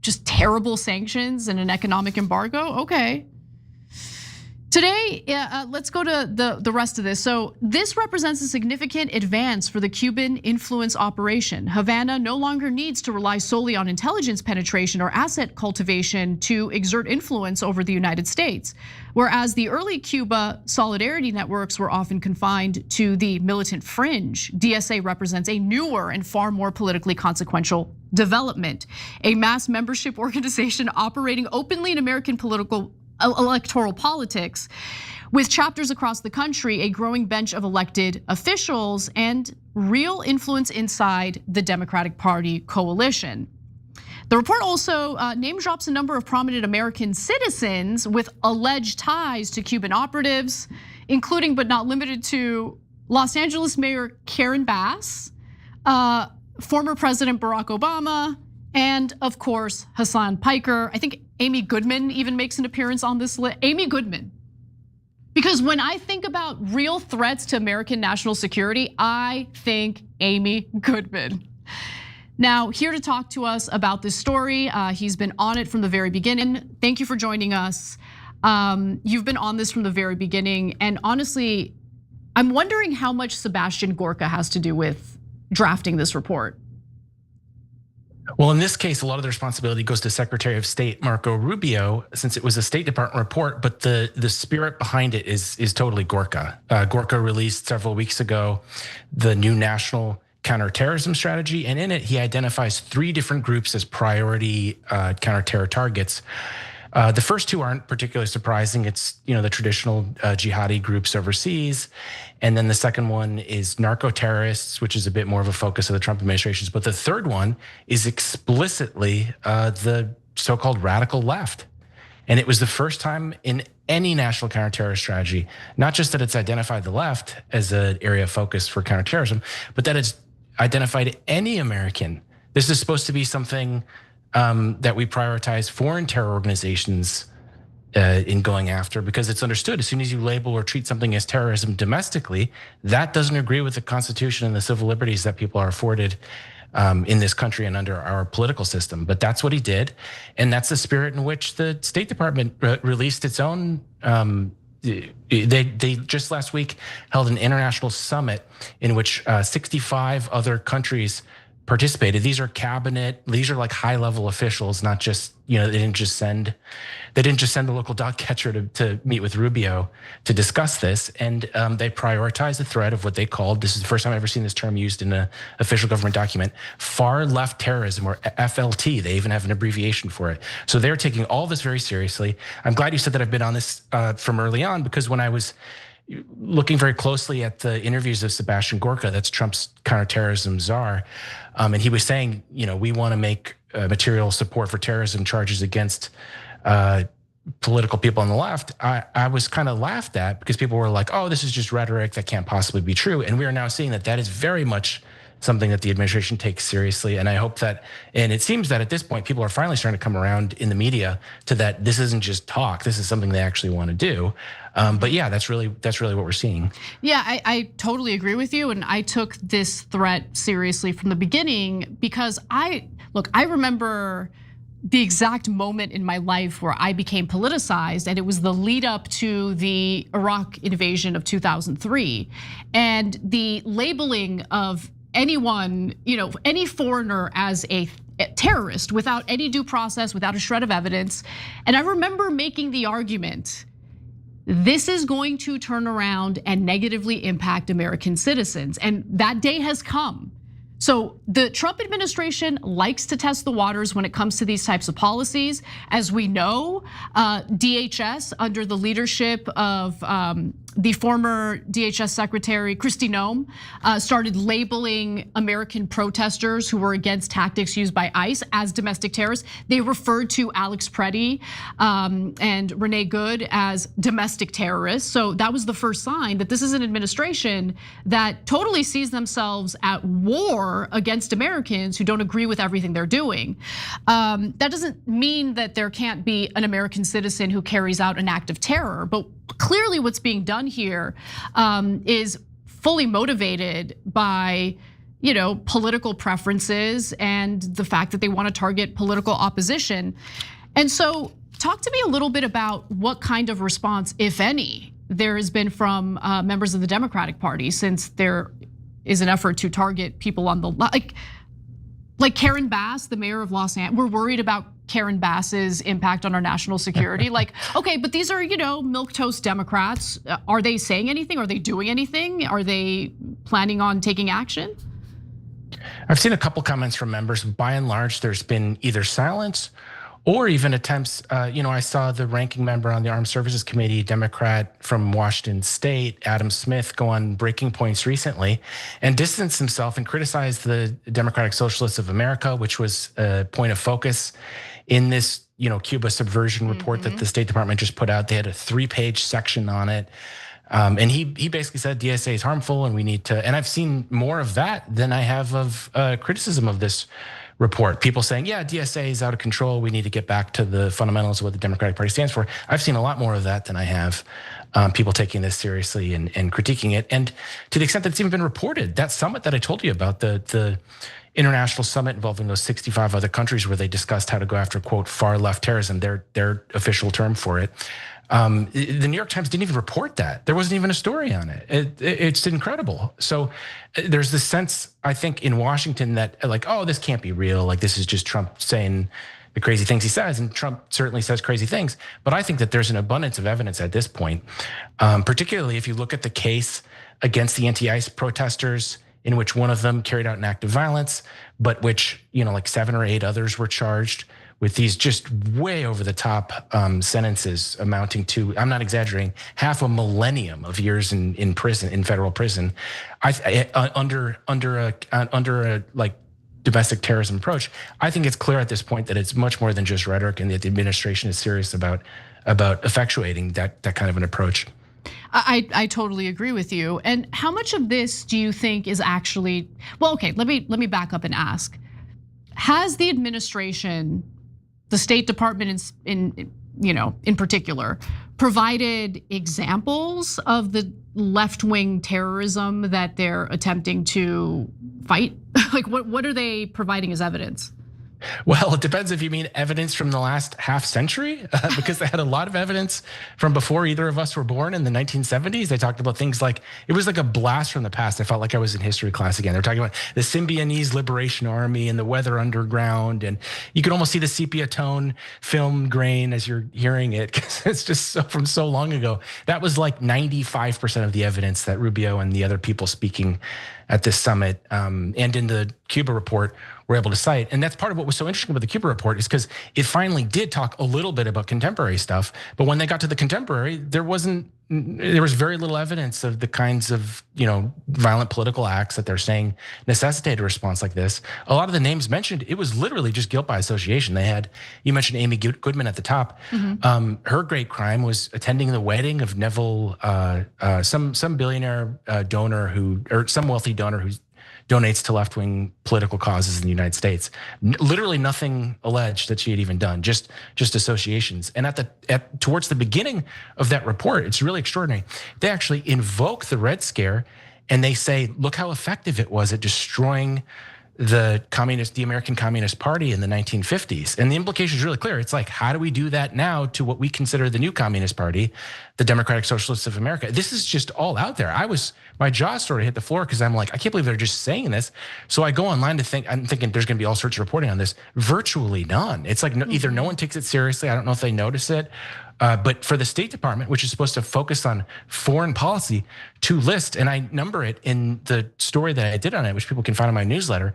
just terrible sanctions and an economic embargo? Okay. Today, let's go to the rest of this. So this represents a significant advance for the Cuban influence operation. Havana no longer needs to rely solely on intelligence penetration or asset cultivation to exert influence over the United States. Whereas the early Cuba solidarity networks were often confined to the militant fringe, DSA represents a newer and far more politically consequential development. A mass membership organization operating openly in American electoral politics, with chapters across the country, a growing bench of elected officials, and real influence inside the Democratic Party coalition. The report also name drops a number of prominent American citizens with alleged ties to Cuban operatives, including but not limited to Los Angeles Mayor Karen Bass, former President Barack Obama, and of course, Hassan Piker. I think Amy Goodman even makes an appearance on this list. Amy Goodman. Because when I think about real threats to American national security, I think Amy Goodman. Now, here to talk to us about this story, he's been on it from the very beginning. Thank you for joining us. You've been on this from the very beginning, and honestly, I'm wondering how much Sebastian Gorka has to do with drafting this report. Well, in this case, a lot of the responsibility goes to Secretary of State Marco Rubio, since it was a State Department report, but the spirit behind it is totally Gorka. Gorka released several weeks ago the new national counterterrorism strategy, and in it, he identifies 3 different groups as priority counterterror targets. The first 2 aren't particularly surprising. It's the traditional jihadi groups overseas. And then the second one is narco-terrorists, which is a bit more of a focus of the Trump administrations. But the third one is explicitly the so-called radical left. And it was the first time in any national counterterrorist strategy, not just that it's identified the left as an area of focus for counterterrorism, but that it's identified any American. This is supposed to be something that we prioritize foreign terror organizations in going after, because it's understood as soon as you label or treat something as terrorism domestically, that doesn't agree with the Constitution and the civil liberties that people are afforded in this country and under our political system. But that's what he did, and that's the spirit in which the State Department released its own. They just last week held an international summit in which 65 other countries participated. These are cabinet, these are like high level officials, not just, they didn't just send the local dog catcher to meet with Rubio to discuss this. And they prioritized the threat of what they called, this is the first time I've ever seen this term used in an official government document, far left terrorism, or FLT. They even have an abbreviation for it. So they're taking all this very seriously. I'm glad you said that I've been on this from early on, because when I was looking very closely at the interviews of Sebastian Gorka, that's Trump's counterterrorism czar, and he was saying, we want to make material support for terrorism charges against political people on the left, I was kind of laughed at because people were like, oh, this is just rhetoric, that can't possibly be true. And we are now seeing that that is very much something that the administration takes seriously. And I hope that, and it seems that at this point, people are finally starting to come around in the media to that this isn't just talk, this is something they actually want to do. But yeah, that's really what we're seeing. Yeah, I totally agree with you. And I took this threat seriously from the beginning because I remember the exact moment in my life where I became politicized, and it was the lead up to the Iraq invasion of 2003. And the labeling of anyone, any foreigner as a terrorist without any due process, without a shred of evidence. And I remember making the argument, this is going to turn around and negatively impact American citizens. And that day has come. So the Trump administration likes to test the waters when it comes to these types of policies. As we know, DHS, under the leadership of the former DHS Secretary Kristi Noem, started labeling American protesters who were against tactics used by ICE as domestic terrorists. They referred to Alex Preddy and Renee Good as domestic terrorists. So that was the first sign that this is an administration that totally sees themselves at war against Americans who don't agree with everything they're doing. That doesn't mean that there can't be an American citizen who carries out an act of terror, but clearly what's being done here is fully motivated by political preferences and the fact that they want to target political opposition. And so talk to me a little bit about what kind of response, if any, there has been from members of the Democratic Party since there is an effort to target people on the like Karen Bass, the mayor of Los Angeles. We're worried about Karen Bass's impact on our national security. Okay, but these are, milquetoast Democrats. Are they saying anything? Are they doing anything? Are they planning on taking action? I've seen a couple comments from members. By and large, there's been either silence or even attempts. I saw the ranking member on the Armed Services Committee, Democrat from Washington State, Adam Smith, go on Breaking Points recently and distance himself and criticize the Democratic Socialists of America, which was a point of focus in this, Cuba subversion report that the State Department just put out. They had a 3-page section on it. And he basically said DSA is harmful and we need to, and I've seen more of that than I have of criticism of this report. People saying, yeah, DSA is out of control. We need to get back to the fundamentals of what the Democratic Party stands for. I've seen a lot more of that than I have people taking this seriously and critiquing it. And to the extent that it's even been reported, that summit that I told you about, the international summit involving those 65 other countries where they discussed how to go after, quote, far left terrorism, their official term for it. The New York Times didn't even report that. There wasn't even a story on it. It's incredible. So there's this sense, I think, in Washington that oh, this can't be real. This is just Trump saying the crazy things he says. And Trump certainly says crazy things. But I think that there's an abundance of evidence at this point, particularly if you look at the case against the anti-ICE protesters, in which one of them carried out an act of violence, but which, 7 or 8 others were charged with these just way over the top sentences amounting to, I'm not exaggerating, half a millennium of years in prison, in federal prison, under a domestic terrorism approach. I think it's clear at this point that it's much more than just rhetoric, and that the administration is serious about effectuating that kind of an approach. I totally agree with you. And how much of this do you think is actually, well, okay, let me back up and ask. Has the administration, the State Department in particular, provided examples of the left-wing terrorism that they're attempting to fight? What are they providing as evidence? Well, it depends if you mean evidence from the last half century, because they had a lot of evidence from before either of us were born in the 1970s. They talked about things like, it was like a blast from the past. I felt like I was in history class again. They're talking about the Symbionese Liberation Army and the Weather Underground. And you could almost see the sepia tone film grain as you're hearing it, because it's just from so long ago. That was like 95% of the evidence that Rubio and the other people speaking at this summit and in the Cuba report were able to cite. And that's part of what was so interesting about the Cuba report, is because it finally did talk a little bit about contemporary stuff. But when they got to the contemporary, there wasn't there was very little evidence of the kinds of, violent political acts that they're saying necessitated a response like this. A lot of the names mentioned, it was literally just guilt by association. You mentioned Amy Goodman at the top. Her great crime was attending the wedding of Neville, some billionaire donor or some wealthy donor who donates to left-wing political causes in the United States. Literally nothing alleged that she had even done, just associations. And towards the beginning of that report, it's really extraordinary. They actually invoke the Red Scare, and they say, look how effective it was at destroying the American Communist Party in the 1950s. And the implication is really clear. It's like, how do we do that now to what we consider the new Communist Party, the Democratic Socialists of America? This is just all out there. My jaw sort of hit the floor because I'm like, I can't believe they're just saying this. So I go online I'm thinking there's going to be all sorts of reporting on this. Virtually none. It's like either no one takes it seriously. I don't know if they notice it. But for the State Department, which is supposed to focus on foreign policy, to list, and I number it in the story that I did on it, which people can find in my newsletter,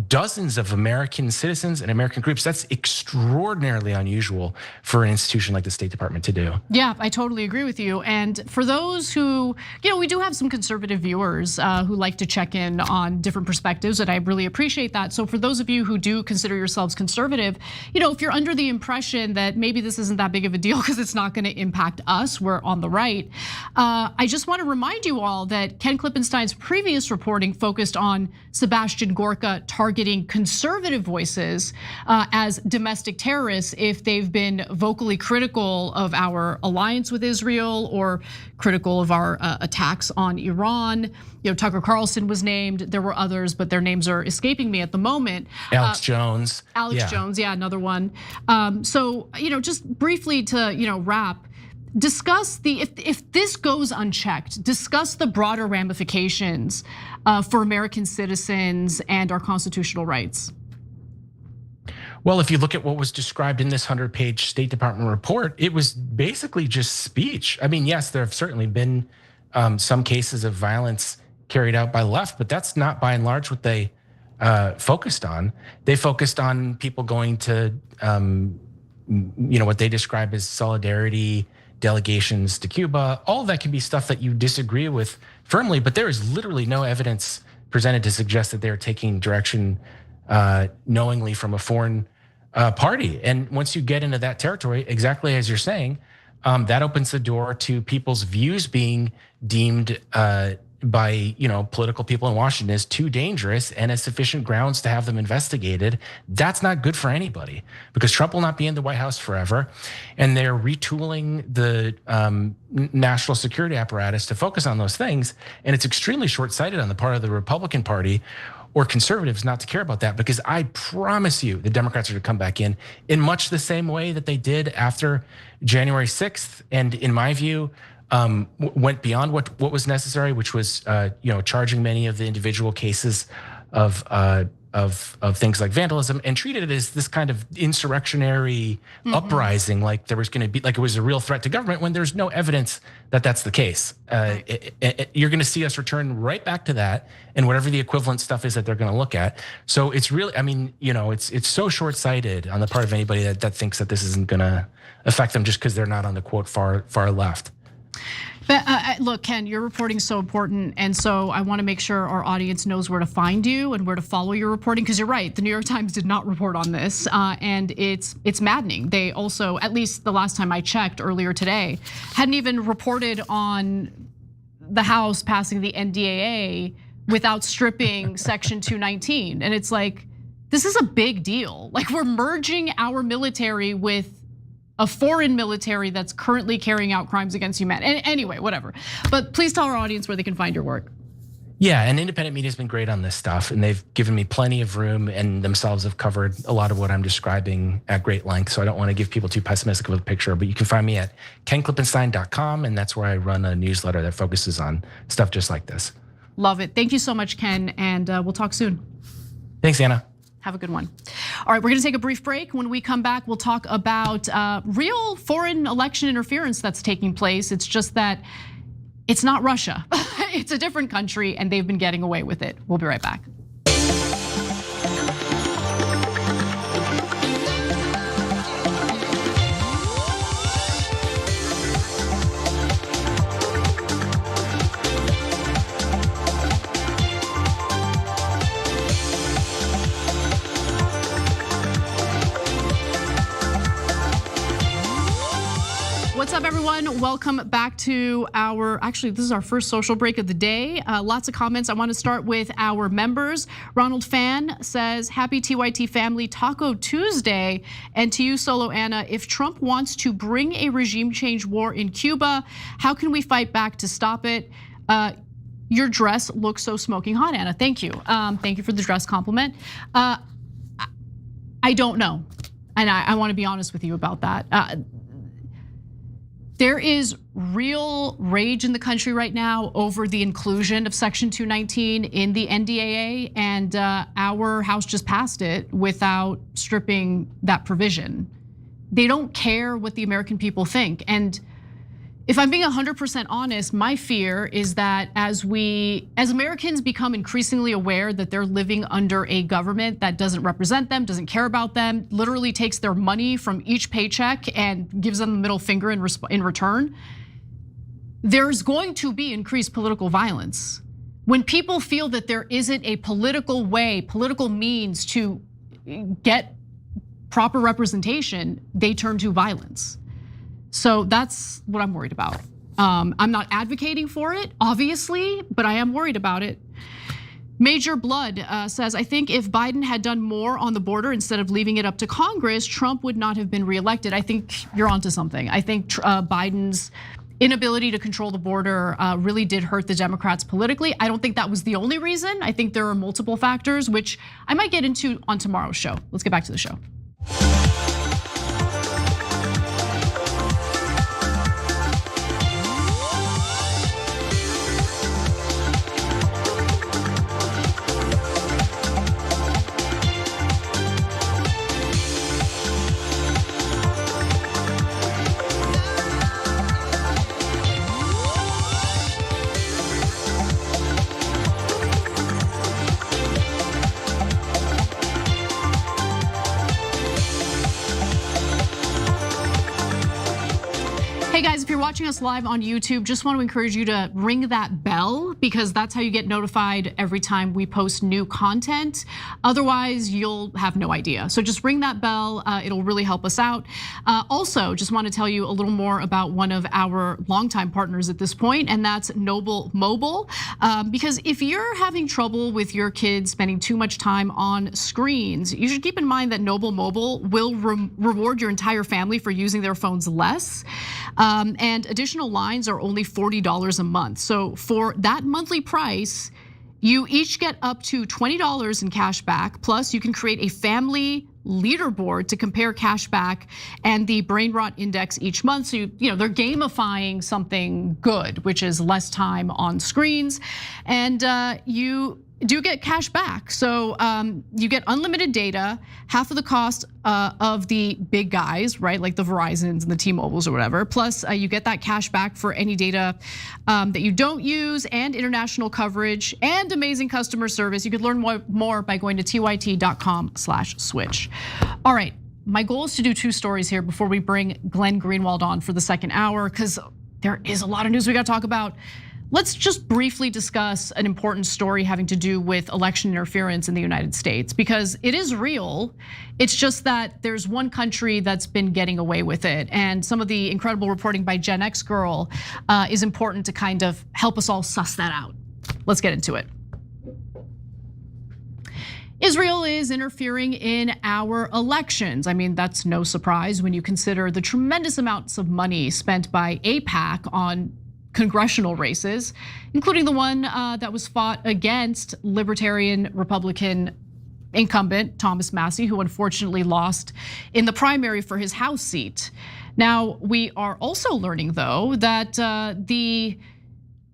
dozens of American citizens and American groups. That's extraordinarily unusual for an institution like the State Department to do. Yeah, I totally agree with you. And for those who, we do have some conservative viewers who like to check in on different perspectives, and I really appreciate that. So for those of you who do consider yourselves conservative, if you're under the impression that maybe this isn't that big of a deal because it's not going to impact us, we're on the right. I just want to remind you all that Ken Klippenstein's previous reporting focused on Sebastian Gorka targeting conservative voices as domestic terrorists if they've been vocally critical of our alliance with Israel or critical of our attacks on Iran. Tucker Carlson was named. There were others, but their names are escaping me at the moment. Alex Jones. Jones, yeah, another one. So, just briefly to, wrap, discuss if this goes unchecked, discuss the broader ramifications for American citizens and our constitutional rights. Well, if you look at what was described in this 100-page State Department report, it was basically just speech. I mean, yes, there have certainly been some cases of violence carried out by the left, but that's not by and large what they focused on. They focused on people going to, what they describe as solidarity delegations to Cuba. All of that can be stuff that you disagree with firmly, but there is literally no evidence presented to suggest that they're taking direction knowingly from a foreign party. And once you get into that territory, exactly as you're saying, that opens the door to people's views being deemed by political people in Washington as too dangerous and as sufficient grounds to have them investigated. That's not good for anybody because Trump will not be in the White House forever, and they're retooling the national security apparatus to focus on those things. And it's extremely short-sighted on the part of the Republican Party or conservatives not to care about that, because I promise you the Democrats are going to come back in much the same way that they did after January 6th. And in my view, went beyond what was necessary, which was charging many of the individual cases of things like vandalism, and treated it as this kind of insurrectionary uprising, like there was going to be, like it was a real threat to government, when there's no evidence that that's the case. You're going to see us return right back to that, and whatever the equivalent stuff is that they're going to look at. So it's really, it's so short-sighted on the part of anybody that thinks that this isn't going to affect them just because they're not on the quote far left. But look, Ken, your reporting is so important, and so I want to make sure our audience knows where to find you and where to follow your reporting, because you're right, the New York Times did not report on this, and it's maddening. They also, at least the last time I checked earlier today, hadn't even reported on the House passing the NDAA without stripping Section 219, and it's like, this is a big deal. Like, we're merging our military with a foreign military that's currently carrying out crimes against humanity. Anyway, whatever. But please tell our audience where they can find your work. Yeah, and independent media has been great on this stuff, and they've given me plenty of room, and themselves have covered a lot of what I'm describing at great length. So I don't want to give people too pessimistic of a picture, but you can find me at kenklippenstein.com, and that's where I run a newsletter that focuses on stuff just like this. Love it. Thank you so much, Ken, and we'll talk soon. Thanks, Anna. Have a good one. All right, we're gonna take a brief break. When we come back, we'll talk about real foreign election interference that's taking place. It's just that it's not Russia. It's a different country, and they've been getting away with it. We'll be right back. What's up, everyone? Welcome back to actually, this is our first social break of the day. Lots of comments. I want to start with our members. Ronald Fan says, happy TYT family Taco Tuesday. And to you, Solo Anna, if Trump wants to bring a regime change war in Cuba, how can we fight back to stop it? Your dress looks so smoking hot, Anna. Thank you. Thank you for the dress compliment. I don't know. And I want to be honest with you about that. There is real rage in the country right now over the inclusion of Section 219 in the NDAA, and our House just passed it without stripping that provision. They don't care what the American people think. And if I'm being 100% honest, my fear is that as Americans become increasingly aware that they're living under a government that doesn't represent them, doesn't care about them, literally takes their money from each paycheck and gives them the middle finger in return, there's going to be increased political violence. When people feel that there isn't a political way, political means to get proper representation, they turn to violence. So that's what I'm worried about. I'm not advocating for it, obviously, but I am worried about it. Major Blood says, I think if Biden had done more on the border instead of leaving it up to Congress, Trump would not have been reelected. I think you're onto something. I think Biden's inability to control the border really did hurt the Democrats politically. I don't think that was the only reason. I think there are multiple factors, which I might get into on tomorrow's show. Let's get back to the show. Hey guys, if you're watching us live on YouTube, just want to encourage you to ring that bell because that's how you get notified every time we post new content. Otherwise, you'll have no idea. So just ring that bell, it'll really help us out. Also, just want to tell you a little more about one of our longtime partners at this point, and that's Noble Mobile. Because if you're having trouble with your kids spending too much time on screens, you should keep in mind that Noble Mobile will reward your entire family for using their phones less. And additional lines are only $40 a month. So for that monthly price, you each get up to $20 in cash back. Plus you can create a family leaderboard to compare cash back and the brain rot index each month. So they're gamifying something good, which is less time on screens. And you do get cash back. So you get unlimited data, half of the cost of the big guys, right? Like the Verizons and the T-Mobiles or whatever. Plus you get that cash back for any data that you don't use and international coverage and amazing customer service. You could learn more by going to tyt.com/switch. All right, my goal is to do 2 stories here before we bring Glenn Greenwald on for the second hour, because there is a lot of news we got to talk about. Let's just briefly discuss an important story having to do with election interference in the United States, because it is real. It's just that there's one country that's been getting away with it. And some of the incredible reporting by Gen X Girl is important to kind of help us all suss that out. Let's get into it. Israel is interfering in our elections. I mean, that's no surprise when you consider the tremendous amounts of money spent by AIPAC on congressional races, including the one that was fought against Libertarian Republican incumbent Thomas Massie, who unfortunately lost in the primary for his House seat. Now, we are also learning, though, that the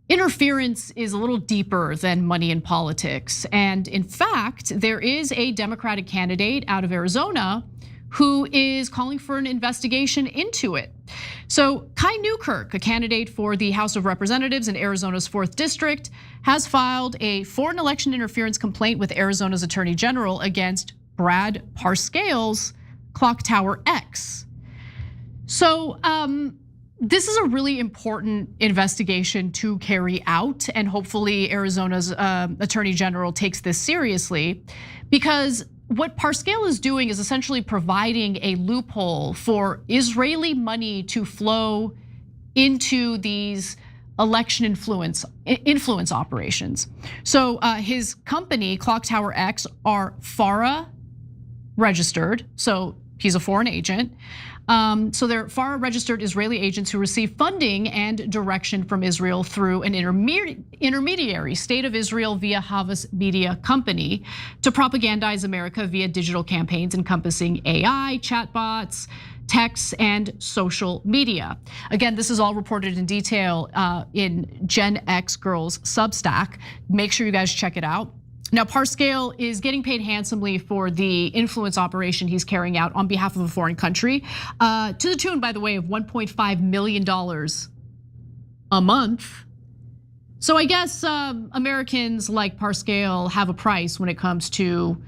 interference is a little deeper than money in politics. And in fact, there is a Democratic candidate out of Arizona who is calling for an investigation into it. So Kai Newkirk, a candidate for the House of Representatives in Arizona's 4th District, has filed a foreign election interference complaint with Arizona's Attorney General against Brad Parscale's Clock Tower X. So this is a really important investigation to carry out, and hopefully Arizona's Attorney General takes this seriously, because what Parscale is doing is essentially providing a loophole for Israeli money to flow into these election influence operations. So his company, Clock Tower X, are FARA registered. So he's a foreign agent. So they're FARA registered Israeli agents who receive funding and direction from Israel through an intermediary, State of Israel via Havas Media Company, to propagandize America via digital campaigns encompassing AI, chatbots, texts, and social media. Again, this is all reported in detail in Gen X Girls Substack. Make sure you guys check it out. Now, Parscale is getting paid handsomely for the influence operation he's carrying out on behalf of a foreign country, to the tune, by the way, of $1.5 million a month. So I guess Americans like Parscale have a price when it comes to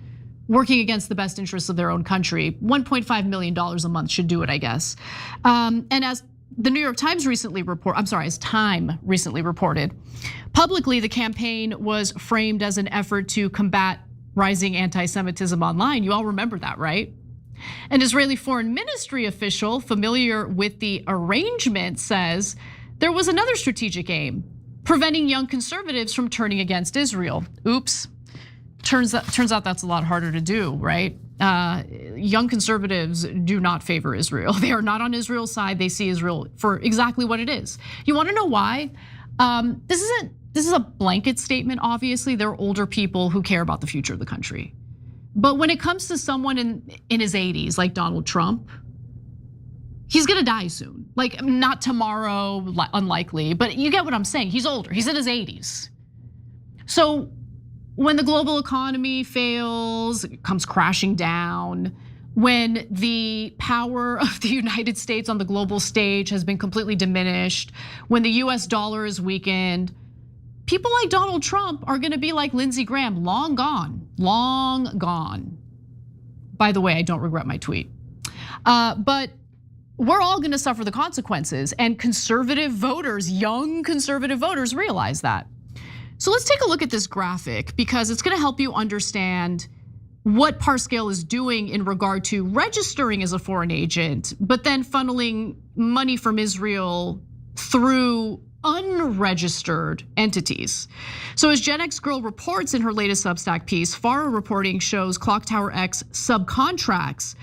working against the best interests of their own country. $1.5 million a month should do it, I guess. And as the New York Times recently as Time recently reported, publicly the campaign was framed as an effort to combat rising anti-Semitism online. You all remember that, right? An Israeli foreign ministry official familiar with the arrangement says there was another strategic aim, preventing young conservatives from turning against Israel. Oops. Turns out that's a lot harder to do, right? Young conservatives do not favor Israel. They are not on Israel's side. They see Israel for exactly what it is. You want to know why? This is a blanket statement, obviously. There are older people who care about the future of the country. But when it comes to someone in his 80s, like Donald Trump, he's gonna die soon. Like, not tomorrow, unlikely, but you get what I'm saying. He's older, he's in his 80s. So when the global economy fails, it comes crashing down, when the power of the United States on the global stage has been completely diminished, when the US dollar is weakened, people like Donald Trump are gonna be like Lindsey Graham, long gone, long gone. By the way, I don't regret my tweet. But we're all gonna suffer the consequences, and conservative voters, young conservative voters, realize that. So let's take a look at this graphic because it's gonna help you understand what Parscale is doing in regard to registering as a foreign agent, but then funneling money from Israel through unregistered entities. So as Gen X Girl reports in her latest Substack piece, FARA reporting shows Clock Tower X subcontracts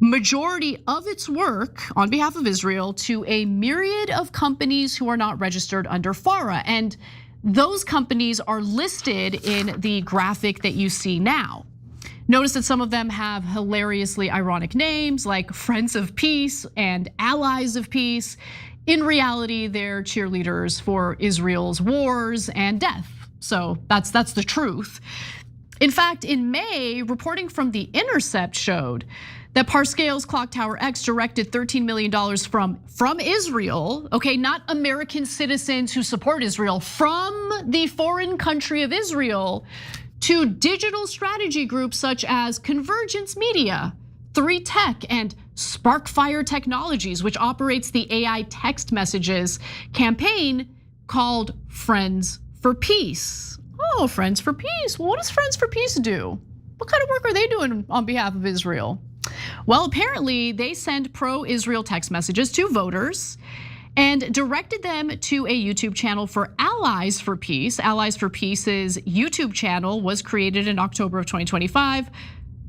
majority of its work on behalf of Israel to a myriad of companies who are not registered under FARA. And those companies are listed in the graphic that you see now. Notice that some of them have hilariously ironic names like Friends of Peace and Allies of Peace. In reality, they're cheerleaders for Israel's wars and death. So that's the truth. In fact, in May, reporting from The Intercept showed that Parscale's Clock Tower X directed $13 million from Israel, okay, not American citizens who support Israel, from the foreign country of Israel to digital strategy groups such as Convergence Media, 3Tech, and Sparkfire Technologies, which operates the AI text messages campaign called Friends for Peace. Oh, Friends for Peace. Well, what does Friends for Peace do? What kind of work are they doing on behalf of Israel? Well, apparently they send pro-Israel text messages to voters and directed them to a YouTube channel for Allies for Peace. Allies for Peace's YouTube channel was created in October of 2025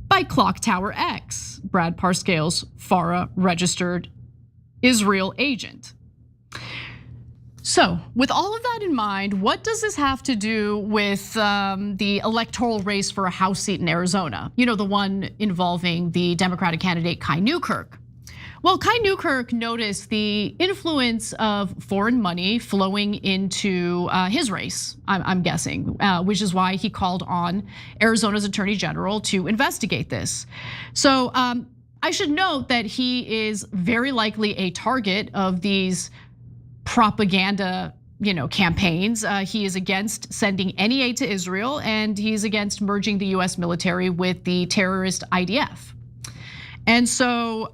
by Clock Tower X, Brad Parscale's FARA registered Israel agent. So with all of that in mind, what does this have to do with the electoral race for a House seat in Arizona? You know, the one involving the Democratic candidate Kai Newkirk. Well, Kai Newkirk noticed the influence of foreign money flowing into his race, I'm guessing, which is why he called on Arizona's Attorney General to investigate this. So I should note that he is very likely a target of these propaganda, campaigns. He is against sending any aid to Israel, and he's against merging the US military with the terrorist IDF. And so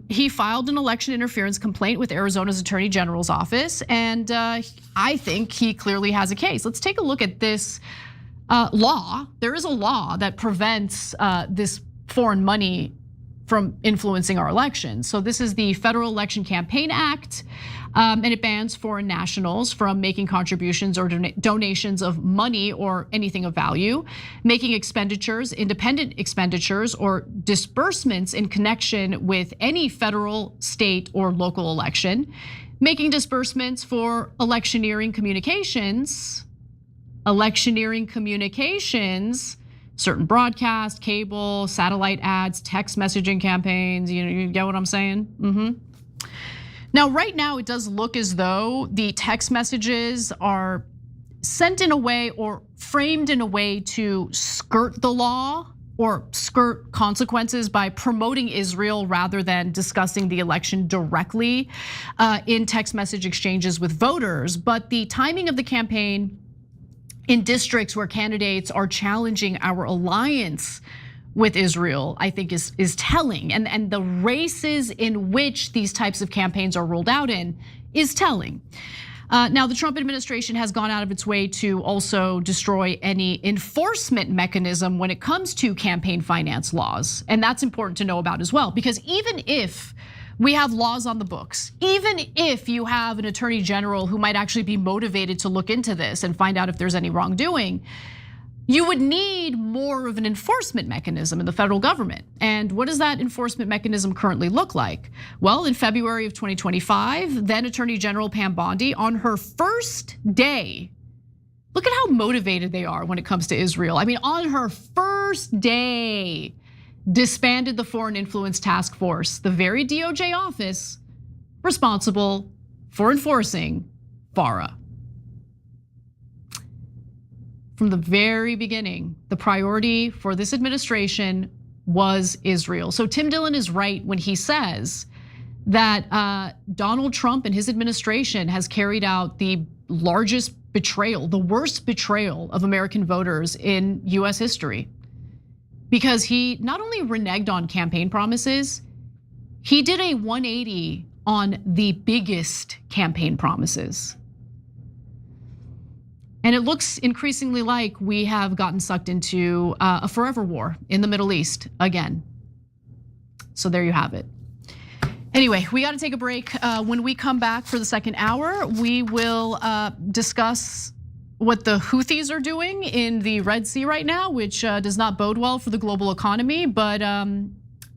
he filed an election interference complaint with Arizona's Attorney General's office, and I think he clearly has a case. Let's take a look at this law. There is a law that prevents this foreign money from influencing our elections. So this is the Federal Election Campaign Act, and it bans foreign nationals from making contributions or donations of money or anything of value, making expenditures, independent expenditures, or disbursements in connection with any federal, state, or local election, making disbursements for electioneering communications, certain broadcast, cable, satellite ads, text messaging campaigns. You get what I'm saying? Now, right now, it does look as though the text messages are sent in a way or framed in a way to skirt the law or skirt consequences by promoting Israel rather than discussing the election directly in text message exchanges with voters. But the timing of the campaign in districts where candidates are challenging our alliance with Israel, I think is telling. And the races in which these types of campaigns are rolled out in is telling. Now, the Trump administration has gone out of its way to also destroy any enforcement mechanism when it comes to campaign finance laws. And that's important to know about as well, because even if we have laws on the books, even if you have an attorney general who might actually be motivated to look into this and find out if there's any wrongdoing, you would need more of an enforcement mechanism in the federal government. And what does that enforcement mechanism currently look like? Well, in February of 2025, then Attorney General Pam Bondi, on her first day, look at how motivated they are when it comes to Israel. I mean, on her first day, disbanded the Foreign Influence Task Force, the very DOJ office responsible for enforcing FARA. From the very beginning, the priority for this administration was Israel. So Tim Dillon is right when he says that Donald Trump and his administration has carried out the largest betrayal, the worst betrayal of American voters in US history. Because he not only reneged on campaign promises, he did a 180 on the biggest campaign promises. And it looks increasingly like we have gotten sucked into a forever war in the Middle East again. So there you have it. Anyway, we got to take a break. When we come back for the second hour, we will discuss what the Houthis are doing in the Red Sea right now, which does not bode well for the global economy, but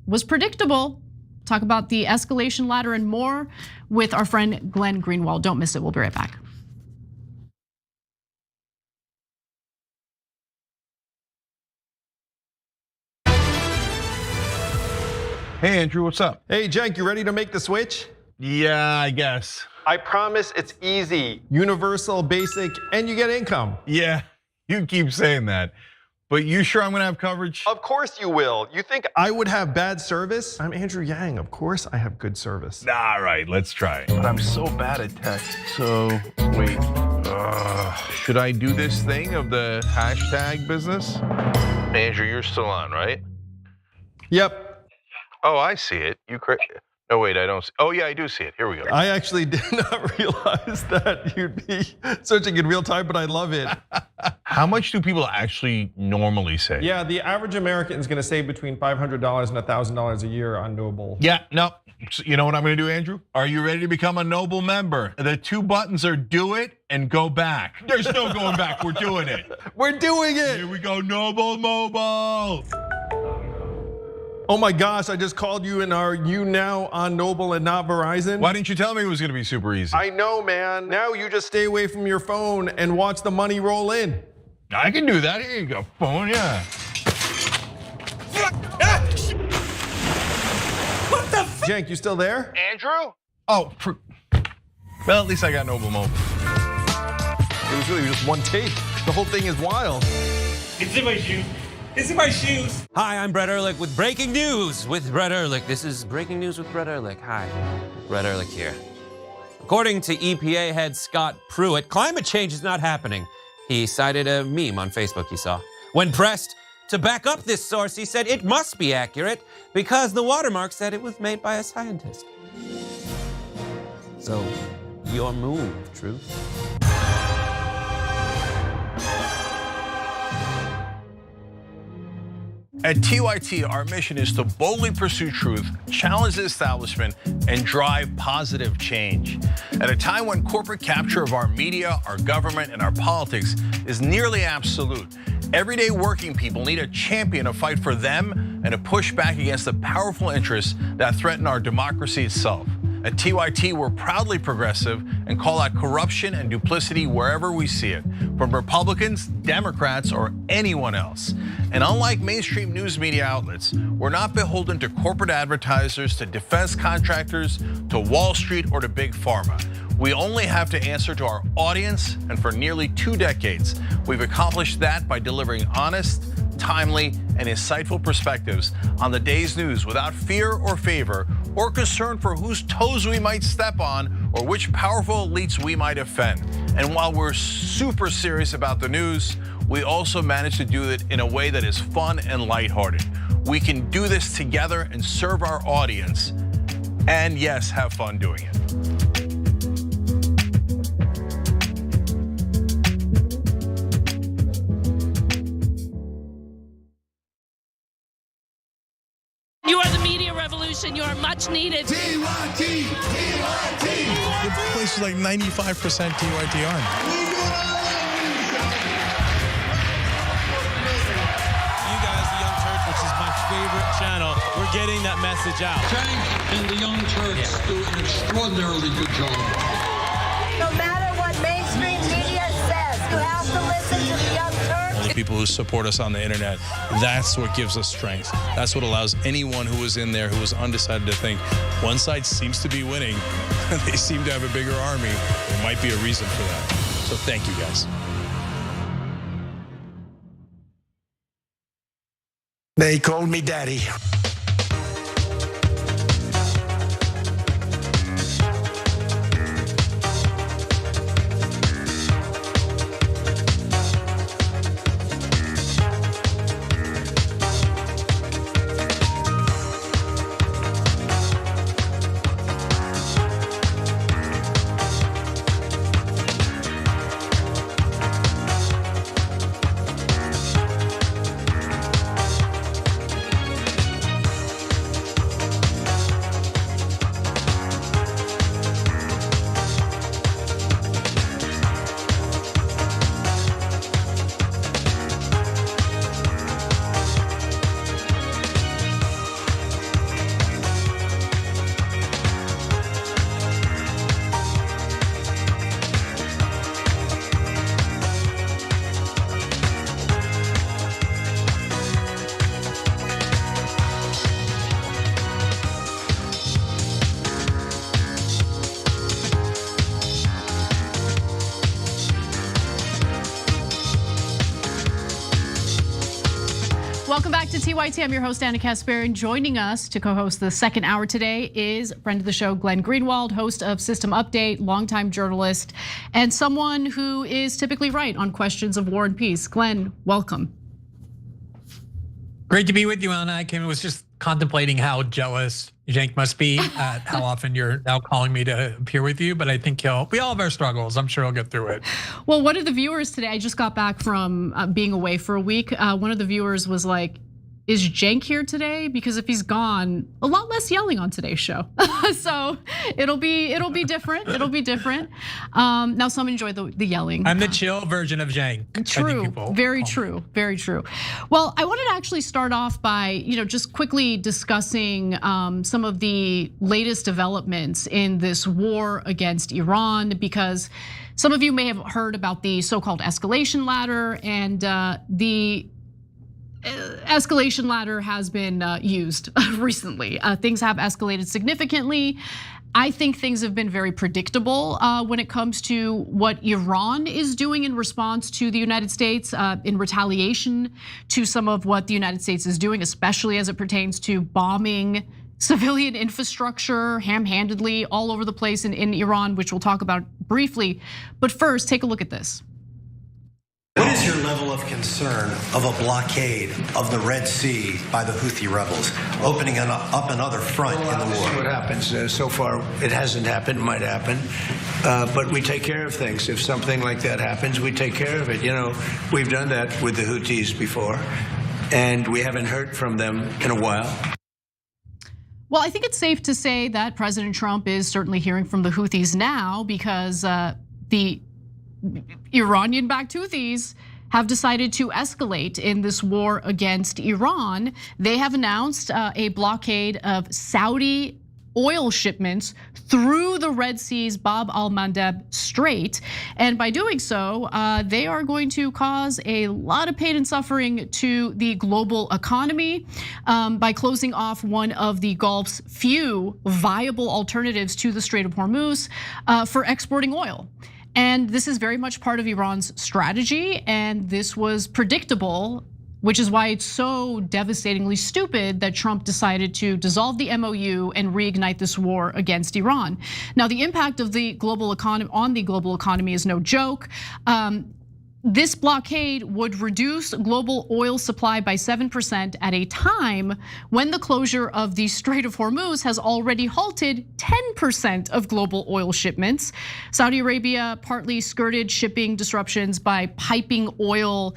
was predictable. Talk about the escalation ladder and more with our friend Glenn Greenwald. Don't miss it. We'll be right back. Hey, Andrew, what's up? Hey, Cenk, you ready to make the switch? Yeah, I guess. I promise it's easy, universal, basic, and you get income. Yeah, you keep saying that. But you sure I'm gonna have coverage? Of course you will. You think I would have bad service? I'm Andrew Yang. Of course I have good service. All right, let's try it. But I'm so bad at tech. So, wait. Should I do this thing of the hashtag business? Andrew, you're still on, right? Yep. Oh, I see it. No, wait, I don't see. Oh, yeah, I do see it. Here we go. I actually did not realize that you'd be searching in real time, but I love it. How much do people actually normally say? Yeah, the average American is gonna save between $500 and $1,000 a year on Noble. Yeah, no. You know what I'm gonna do, Andrew? Are you ready to become a Noble member? The two buttons are do it and go back. There's no going back, we're doing it. We're doing it. Here we go, Noble Mobile. Oh my gosh, I just called you and are you now on Noble and not Verizon? Why didn't you tell me it was gonna be super easy? I know, man. Now you just stay away from your phone and watch the money roll in. I can do that. Here you go, phone, yeah. What the Cenk, you still there? Andrew? Oh, well, at least I got Noble Mobile. It was really just one take. The whole thing is wild. It's in my shoe. It's in my shoes. Hi, I'm Brad Ehrlich with breaking news with Brad Ehrlich. This is breaking news with Brad Ehrlich. Hi, Brad Ehrlich here. According to EPA head Scott Pruitt, climate change is not happening. He cited a meme on Facebook he saw. When pressed to back up this source, he said it must be accurate because the watermark said it was made by a scientist. So, your move, Truth. At TYT, our mission is to boldly pursue truth, challenge the establishment, and drive positive change. At a time when corporate capture of our media, our government, and our politics is nearly absolute, everyday working people need a champion to fight for them and to push back against the powerful interests that threaten our democracy itself. At TYT, we're proudly progressive and call out corruption and duplicity wherever we see it, from Republicans, Democrats, or anyone else. And unlike mainstream news media outlets, we're not beholden to corporate advertisers, to defense contractors, to Wall Street, or to big pharma. We only have to answer to our audience, and for nearly 2 decades, we've accomplished that by delivering honest, timely, and insightful perspectives on the day's news without fear or favor or concern for whose toes we might step on or which powerful elites we might offend. And while we're super serious about the news, we also manage to do it in a way that is fun and lighthearted. We can do this together and serve our audience, and yes, have fun doing it. You are the media revolution. You are much needed. TYT, TYT. The place is like 95% TYT on. You guys, the Young Turks, which is my favorite channel, we're getting that message out. Cenk and the Young Turks do an extraordinarily good job. No matter what mainstream media says, you have to listen to the Young Turks. All the people who support us on the internet, that's what gives us strength. That's what allows anyone who was in there who was undecided to think one side seems to be winning, they seem to have a bigger army. There might be a reason for that. So thank you guys. They called me daddy. Welcome back to TYT. I'm your host, Anna Kasparian. Joining us to co-host the second hour today is friend of the show, Glenn Greenwald, host of System Update, longtime journalist, and someone who is typically right on questions of war and peace. Glenn, welcome. Great to be with you, Anna. I was just contemplating how jealous Cenk must be at how often you're now calling me to appear with you, but I think we all have our struggles. I'm sure he'll get through it. Well, one of the viewers today, I just got back from being away for a week. One of the viewers was like, is Cenk here today? Because if he's gone, a lot less yelling on today's show. So it'll be different. It'll be different. Now some enjoy the yelling. I'm the chill version of Cenk. True, very true, very true. Well, I wanted to actually start off by just quickly discussing some of the latest developments in this war against Iran, because some of you may have heard about the so-called escalation ladder, and the escalation ladder has been used recently. Things have escalated significantly. I think things have been very predictable when it comes to what Iran is doing in response to the United States, in retaliation to some of what the United States is doing, especially as it pertains to bombing civilian infrastructure ham-handedly all over the place in Iran, which we'll talk about briefly. But first, take a look at this. What is your level of concern of a blockade of the Red Sea by the Houthi rebels, opening up another front in the war? We'll see what happens. So far, it hasn't happened, might happen. But we take care of things. If something like that happens, we take care of it. We've done that with the Houthis before. and we haven't heard from them in a while. Well, I think it's safe to say that President Trump is certainly hearing from the Houthis now, because the Iranian-backed Houthis have decided to escalate in this war against Iran. They have announced a blockade of Saudi oil shipments through the Red Sea's Bab al-Mandeb Strait. And by doing so, they are going to cause a lot of pain and suffering to the global economy by closing off one of the Gulf's few viable alternatives to the Strait of Hormuz for exporting oil. And this is very much part of Iran's strategy, and this was predictable, which is why it's so devastatingly stupid that Trump decided to dissolve the MOU and reignite this war against Iran. Now, the impact of the global economy on the global economy is no joke. This blockade would reduce global oil supply by 7% at a time when the closure of the Strait of Hormuz has already halted 10% of global oil shipments. Saudi Arabia partly skirted shipping disruptions by piping oil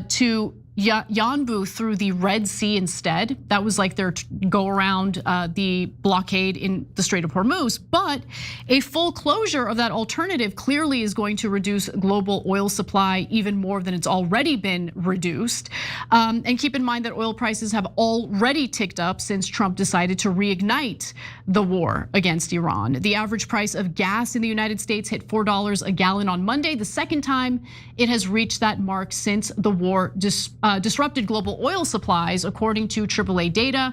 to Yanbu through the Red Sea instead. That was like their go around the blockade in the Strait of Hormuz. But a full closure of that alternative clearly is going to reduce global oil supply even more than it's already been reduced. And keep in mind that oil prices have already ticked up since Trump decided to reignite the war against Iran. The average price of gas in the United States hit $4 a gallon on Monday, the second time it has reached that mark since the war disrupted global oil supplies, according to AAA data.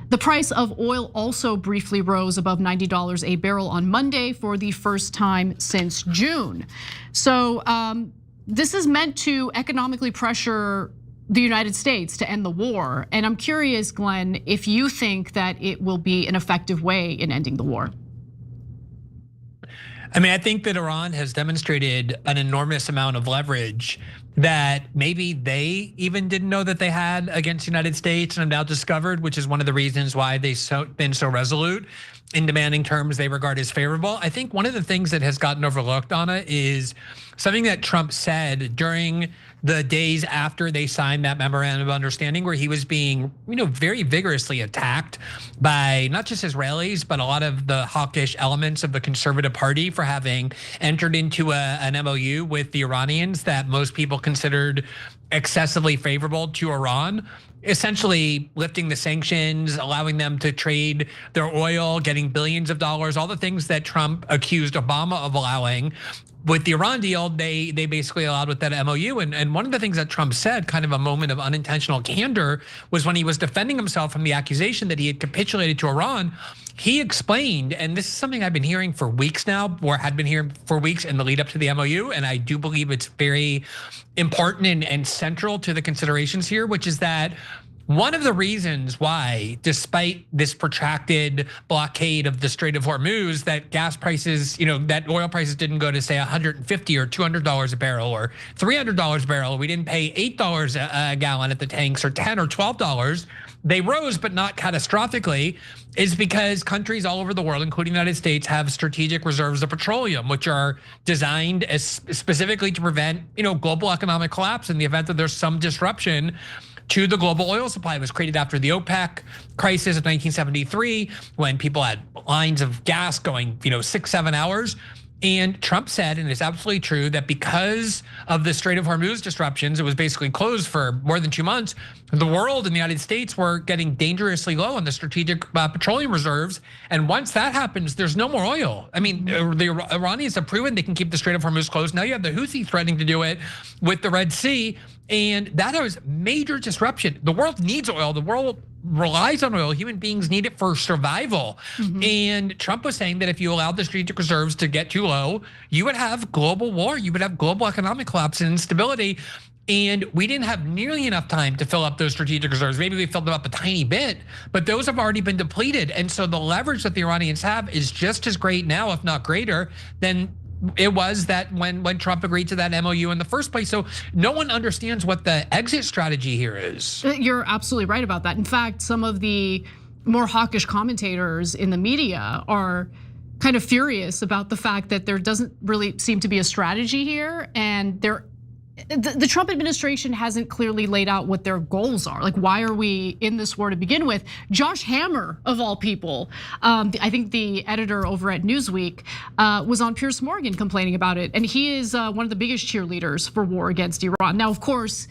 The price of oil also briefly rose above $90 a barrel on Monday for the first time since June. So this is meant to economically pressure the United States to end the war. And I'm curious, Glenn, if you think that it will be an effective way in ending the war. I mean, I think that Iran has demonstrated an enormous amount of leverage that maybe they even didn't know that they had against the United States and have now discovered, which is one of the reasons why they've been so resolute in demanding terms they regard as favorable. I think one of the things that has gotten overlooked, Anna, is something that Trump said during the days after they signed that memorandum of understanding, where he was being, very vigorously attacked by not just Israelis, but a lot of the hawkish elements of the conservative party for having entered into an MOU with the Iranians that most people considered excessively favorable to Iran, essentially lifting the sanctions, allowing them to trade their oil, getting billions of dollars, all the things that Trump accused Obama of allowing. With the Iran deal, they basically allowed with that MOU. And one of the things that Trump said, kind of a moment of unintentional candor, was when he was defending himself from the accusation that he had capitulated to Iran. He explained, and this is something I've been hearing for weeks now, or had been hearing for weeks in the lead up to the MOU, and I do believe it's very important and central to the considerations here, which is that one of the reasons why, despite this protracted blockade of the Strait of Hormuz, that gas prices, that oil prices didn't go to say $150 or $200 a barrel or $300 a barrel. We didn't pay $8 a gallon at the tanks or $10 or $12. They rose, but not catastrophically, is because countries all over the world, including the United States, have strategic reserves of petroleum, which are designed specifically to prevent, global economic collapse in the event that there's some disruption to the global oil supply. It was created after the OPEC crisis of 1973, when people had lines of gas going, 6-7 hours. And Trump said, and it's absolutely true, that because of the Strait of Hormuz disruptions, it was basically closed for more than 2 months. The world and the United States were getting dangerously low on the strategic petroleum reserves. And once that happens, there's no more oil. I mean, the Iranians have proven they can keep the Strait of Hormuz closed. Now you have the Houthi threatening to do it with the Red Sea. And that is major disruption. The world needs oil. The world relies on oil. Human beings need it for survival. And Trump was saying that if you allowed the strategic reserves to get too low, you would have global war. You would have global economic collapse and instability. And we didn't have nearly enough time to fill up those strategic reserves. Maybe we filled them up a tiny bit, but those have already been depleted. And so the leverage that the Iranians have is just as great now, if not greater, than it was that when Trump agreed to that MOU in the first place. So no one understands what the exit strategy here is. You're absolutely right about that. In fact, some of the more hawkish commentators in the media are kind of furious about the fact that there doesn't really seem to be a strategy here, and they're the Trump administration hasn't clearly laid out what their goals are. Like, why are we in this war to begin with? Josh Hammer, of all people, I think the editor over at Newsweek was on Piers Morgan complaining about it. And he is one of the biggest cheerleaders for war against Iran. Now, of course,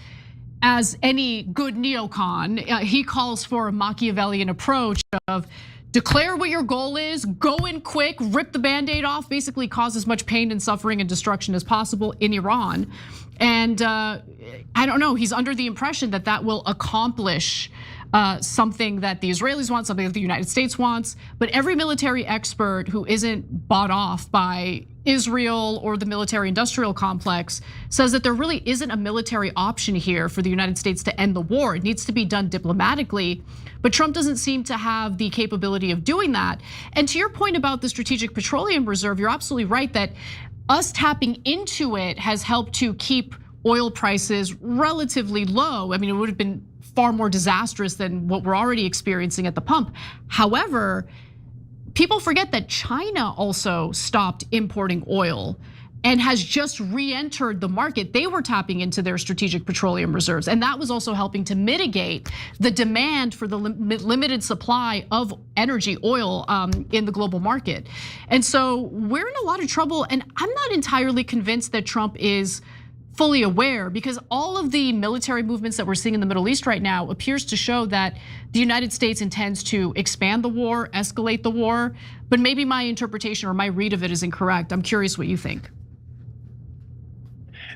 as any good neocon, he calls for a Machiavellian approach of declare what your goal is, go in quick, rip the Band-Aid off, basically cause as much pain and suffering and destruction as possible in Iran. And I don't know, he's under the impression that that will accomplish something that the Israelis want, something that the United States wants. But every military expert who isn't bought off by Israel or the military industrial complex says that there really isn't a military option here for the United States to end the war. It needs to be done diplomatically. But Trump doesn't seem to have the capability of doing that. And to your point about the Strategic Petroleum Reserve, you're absolutely right that us tapping into it has helped to keep oil prices relatively low. I mean, it would have been far more disastrous than what we're already experiencing at the pump. However, people forget that China also stopped importing oil and has just re-entered the market. They were tapping into their strategic petroleum reserves, and that was also helping to mitigate the demand for the limited supply of energy, oil, in the global market. And so we're in a lot of trouble, and I'm not entirely convinced that Trump is fully aware, because all of the military movements that we're seeing in the Middle East right now appears to show that the United States intends to expand the war, escalate the war, but maybe my interpretation or my read of it is incorrect. I'm curious what you think.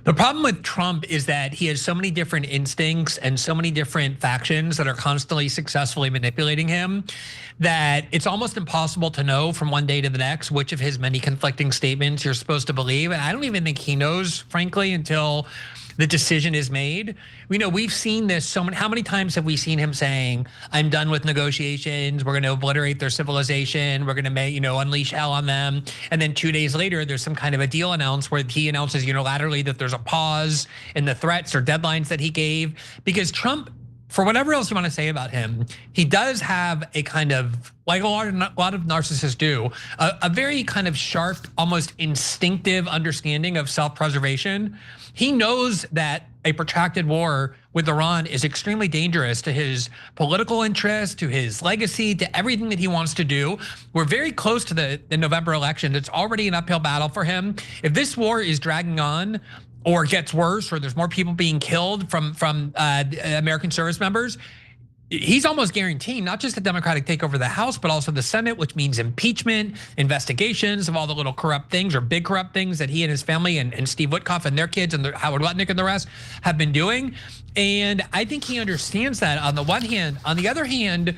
The problem with Trump is that he has so many different instincts and so many different factions that are constantly successfully manipulating him that it's almost impossible to know from one day to the next which of his many conflicting statements you're supposed to believe. And I don't even think he knows, frankly, until the decision is made. We know we've seen this so many. How many times have we seen him saying, "I'm done with negotiations. We're going to obliterate their civilization. We're going to, unleash hell on them." And then 2 days later, there's some kind of a deal announced where he announces unilaterally that there's a pause in the threats or deadlines that he gave. Because Trump, for whatever else you want to say about him, he does have a kind of, like a lot of narcissists do, a very kind of sharp, almost instinctive understanding of self-preservation. He knows that a protracted war with Iran is extremely dangerous to his political interests, to his legacy, to everything that he wants to do. We're very close to the November election. It's already an uphill battle for him. If this war is dragging on, or gets worse, or there's more people being killed from American service members, he's almost guaranteeing not just a Democratic takeover of the House, but also the Senate, which means impeachment, investigations of all the little corrupt things or big corrupt things that he and his family and Steve Witkoff and their kids and Howard Lutnick and the rest have been doing. And I think he understands that on the one hand. On the other hand,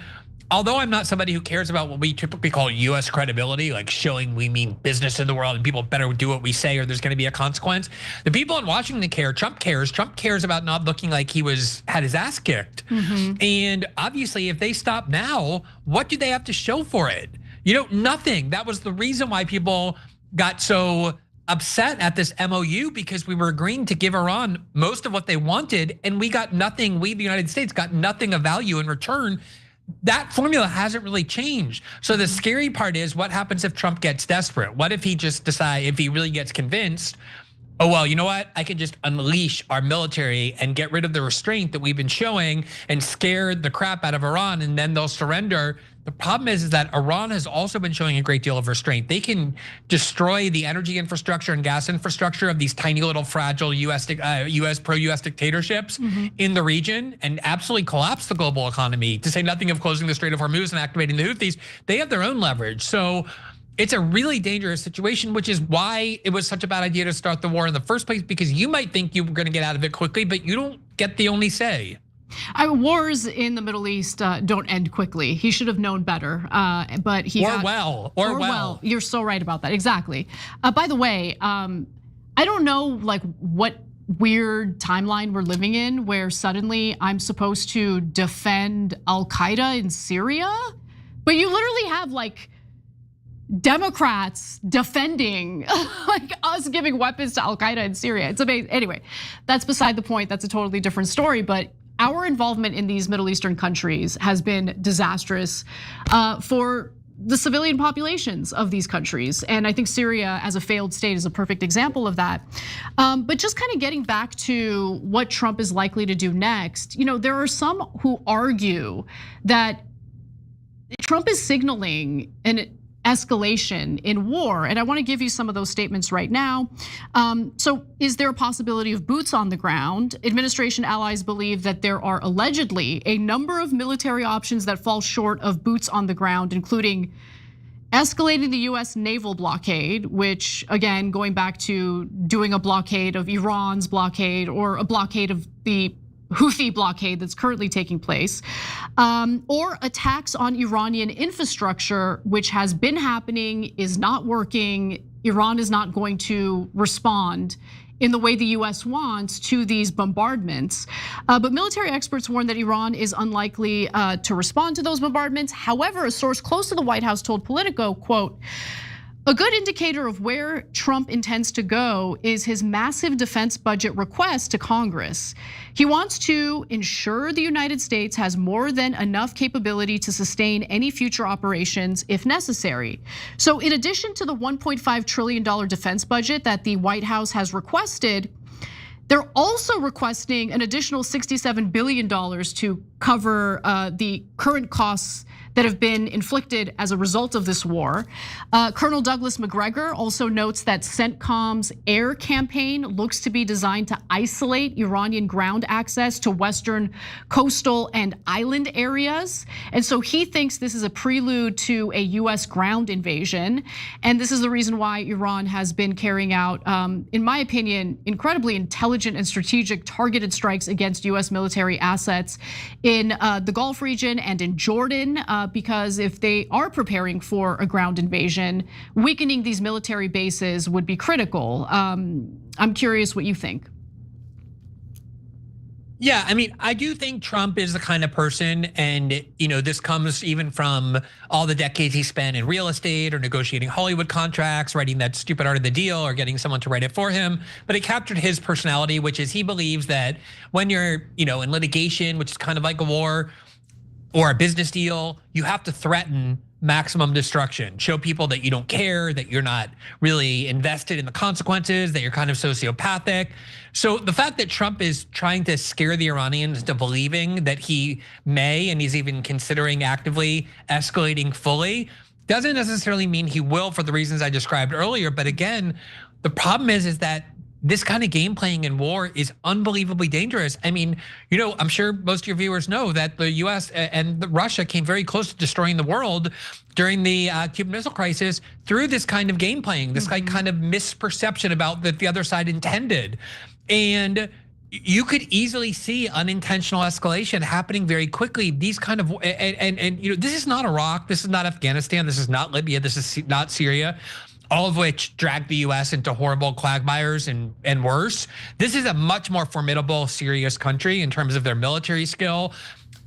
although I'm not somebody who cares about what we typically call US credibility, like showing we mean business in the world and people better do what we say or there's gonna be a consequence. The people in Washington care, Trump cares. Trump cares about not looking like he had his ass kicked. And obviously if they stop now, what do they have to show for it? Nothing. That was the reason why people got so upset at this MOU, because we were agreeing to give Iran most of what they wanted and we got nothing, we the United States got nothing of value in return. That formula hasn't really changed. So the scary part is what happens if Trump gets desperate? What if he just decides, if he really gets convinced, oh, well, you know what? I can just unleash our military and get rid of the restraint that we've been showing and scare the crap out of Iran and then they'll surrender. The problem is that Iran has also been showing a great deal of restraint. They can destroy the energy infrastructure and gas infrastructure of these tiny little fragile US pro-US dictatorships in the region and absolutely collapse the global economy, to say nothing of closing the Strait of Hormuz and activating the Houthis. They have their own leverage. So it's a really dangerous situation, which is why it was such a bad idea to start the war in the first place, because you might think you were going to get out of it quickly, but you don't get the only say. Wars in the Middle East don't end quickly. He should have known better, but he or well. You're so right about that. Exactly. By the way, I don't know like what weird timeline we're living in where suddenly I'm supposed to defend Al-Qaeda in Syria, but you literally have like Democrats defending like us giving weapons to Al-Qaeda in Syria. It's amazing. Anyway, that's beside the point. That's a totally different story, but our involvement in these Middle Eastern countries has been disastrous for the civilian populations of these countries. And I think Syria as a failed state is a perfect example of that. But just kind of getting back to what Trump is likely to do next, there are some who argue that Trump is signaling an escalation in war. And I want to give you some of those statements right now. So is there a possibility of boots on the ground? Administration allies believe that there are allegedly a number of military options that fall short of boots on the ground, including escalating the US naval blockade, which again, going back to doing a blockade of Iran's blockade or a blockade of the Houthi blockade that's currently taking place, or attacks on Iranian infrastructure, which has been happening, is not working. Iran is not going to respond in the way the US wants to these bombardments. But military experts warn that Iran is unlikely to respond to those bombardments. However, a source close to the White House told Politico, quote, "A good indicator of where Trump intends to go is his massive defense budget request to Congress. He wants to ensure the United States has more than enough capability to sustain any future operations if necessary." So in addition to the $1.5 trillion defense budget that the White House has requested, they're also requesting an additional $67 billion to cover the current costs that have been inflicted as a result of this war. Colonel Douglas Macgregor also notes that CENTCOM's air campaign looks to be designed to isolate Iranian ground access to Western coastal and island areas. And so he thinks this is a prelude to a US ground invasion. And this is the reason why Iran has been carrying out, in my opinion, incredibly intelligent and strategic targeted strikes against US military assets in the Gulf region and in Jordan. Because if they are preparing for a ground invasion, weakening these military bases would be critical. I'm curious what you think. Yeah, I mean, I do think Trump is the kind of person, and this comes even from all the decades he spent in real estate or negotiating Hollywood contracts, writing that stupid art of the deal or getting someone to write it for him. But it captured his personality, which is he believes that when you're, in litigation, which is kind of like a war, or a business deal, you have to threaten maximum destruction. Show people that you don't care, that you're not really invested in the consequences, that you're kind of sociopathic. So the fact that Trump is trying to scare the Iranians into believing that he may, and he's even considering actively escalating fully, doesn't necessarily mean he will for the reasons I described earlier. But again, the problem is that this kind of game playing in war is unbelievably dangerous. I mean, I'm sure most of your viewers know that the US and Russia came very close to destroying the world during the Cuban Missile Crisis through this kind of game playing, this kind of misperception about that the other side intended. And you could easily see unintentional escalation happening very quickly. These kind of, and this is not Iraq, this is not Afghanistan, this is not Libya, this is not Syria, all of which dragged the US into horrible quagmires and worse. This is a much more formidable, serious country in terms of their military skill.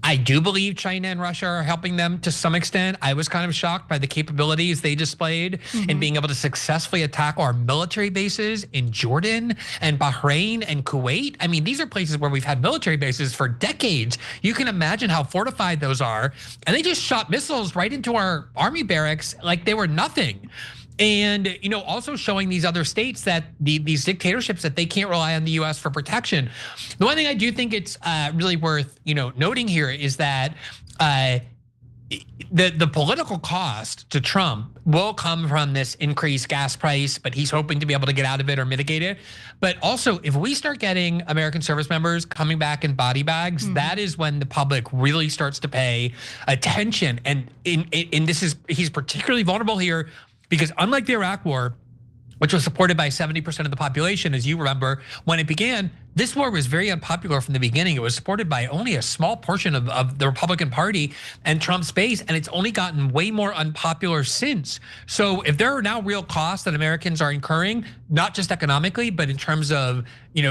I do believe China and Russia are helping them to some extent. I was kind of shocked by the capabilities they displayed in being able to successfully attack our military bases in Jordan and Bahrain and Kuwait. I mean, these are places where we've had military bases for decades. You can imagine how fortified those are. And they just shot missiles right into our army barracks like they were nothing. And also showing these other states that these dictatorships that they can't rely on the US for protection. The one thing I do think it's really worth noting here is that the political cost to Trump will come from this increased gas price, but he's hoping to be able to get out of it or mitigate it. But also, if we start getting American service members coming back in body bags, that is when the public really starts to pay attention. And he's particularly vulnerable here, because unlike the Iraq War, which was supported by 70% of the population, as you remember, when it began, this war was very unpopular from the beginning. It was supported by only a small portion of the Republican Party and Trump's base, and it's only gotten way more unpopular since. So if there are now real costs that Americans are incurring, not just economically, but in terms of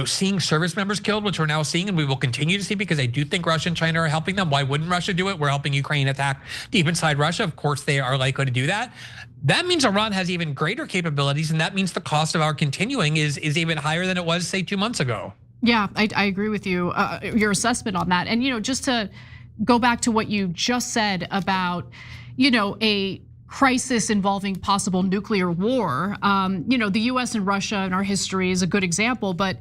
seeing service members killed, which we're now seeing and we will continue to see, because I do think Russia and China are helping them. Why wouldn't Russia do it? We're helping Ukraine attack deep inside Russia. Of course, they are likely to do that. That means Iran has even greater capabilities, and that means the cost of our continuing is even higher than it was, say, 2 months ago. Yeah, I agree with you, your assessment on that. And just to go back to what you just said about, a crisis involving possible nuclear war. The US and Russia in our history is a good example, but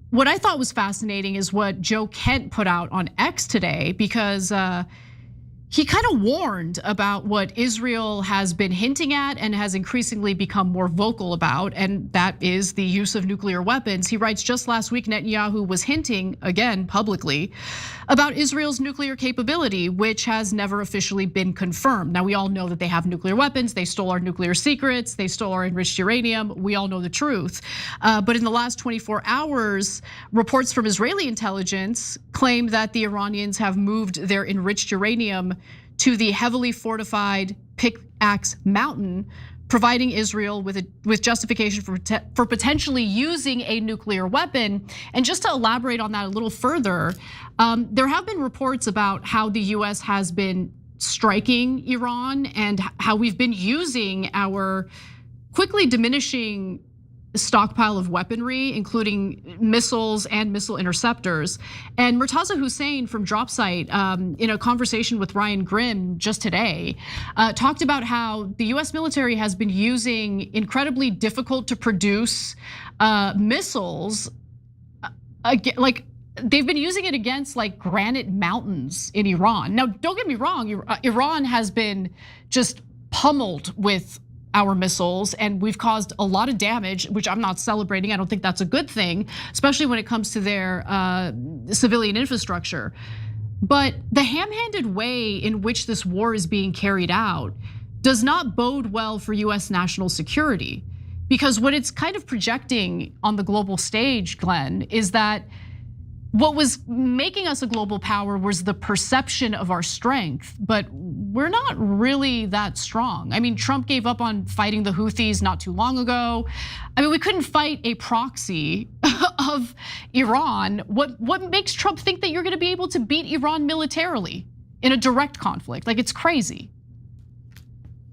what I thought was fascinating is what Joe Kent put out on X today, because he kind of warned about what Israel has been hinting at and has increasingly become more vocal about, and that is the use of nuclear weapons. He writes, just last week, Netanyahu was hinting, again, publicly, about Israel's nuclear capability, which has never officially been confirmed. Now, we all know that they have nuclear weapons. They stole our nuclear secrets. They stole our enriched uranium. We all know the truth. But in the last 24 hours, reports from Israeli intelligence claim that the Iranians have moved their enriched uranium to the heavily fortified Pickaxe Mountain, providing Israel with justification for potentially using a nuclear weapon. And just to elaborate on that a little further, there have been reports about how the US has been striking Iran and how we've been using our quickly diminishing stockpile of weaponry, including missiles and missile interceptors. And Murtaza Hussein from DropSite, in a conversation with Ryan Grimm just today, talked about how the US military has been using incredibly difficult to produce missiles, like they've been using it against like granite mountains in Iran. Now, don't get me wrong, Iran has been just pummeled with our missiles, and we've caused a lot of damage, which I'm not celebrating. I don't think that's a good thing, especially when it comes to their civilian infrastructure. But the ham-handed way in which this war is being carried out does not bode well for US national security, because what it's kind of projecting on the global stage, Glenn, is that what was making us a global power was the perception of our strength, but we're not really that strong. I mean, Trump gave up on fighting the Houthis not too long ago. I mean, we couldn't fight a proxy of Iran. What makes Trump think that you're gonna be able to beat Iran militarily in a direct conflict? Like, it's crazy.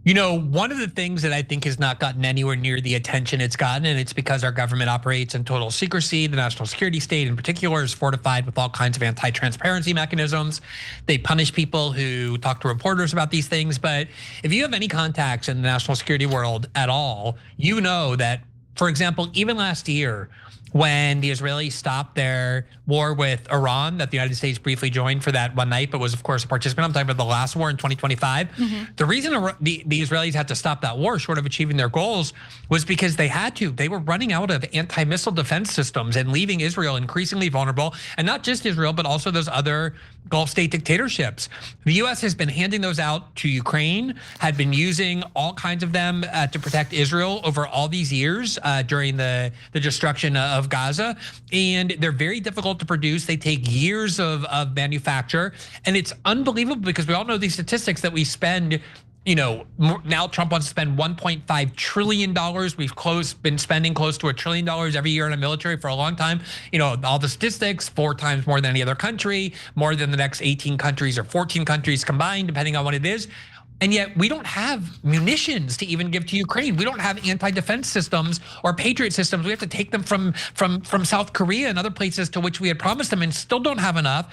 You know, one of the things that I think has not gotten anywhere near the attention it's gotten, and it's because our government operates in total secrecy. The national security state in particular is fortified with all kinds of anti-transparency mechanisms. They punish people who talk to reporters about these things. But if you have any contacts in the national security world at all, you know that, for example, even last year, when the Israelis stopped their war with Iran, that the United States briefly joined for that one night, but was of course a participant. I'm talking about the last war in 2025. The reason the Israelis had to stop that war, short of achieving their goals, was because they had to. They were running out of anti-missile defense systems and leaving Israel increasingly vulnerable. And not just Israel, but also those other Gulf state dictatorships. The US has been handing those out to Ukraine, had been using all kinds of them to protect Israel over all these years during the destruction of Gaza. And they're very difficult to produce. They take years of manufacture. And it's unbelievable because we all know these statistics that we spend, you know, now Trump wants to spend $1.5 trillion. We've been spending close to $1 trillion every year in the military for a long time. You know, all the statistics, 4 times more than any other country, more than the next 18 countries or 14 countries combined, depending on what it is. And yet we don't have munitions to even give to Ukraine. We don't have anti-defense systems or Patriot systems. We have to take them from South Korea and other places to which we had promised them and still don't have enough.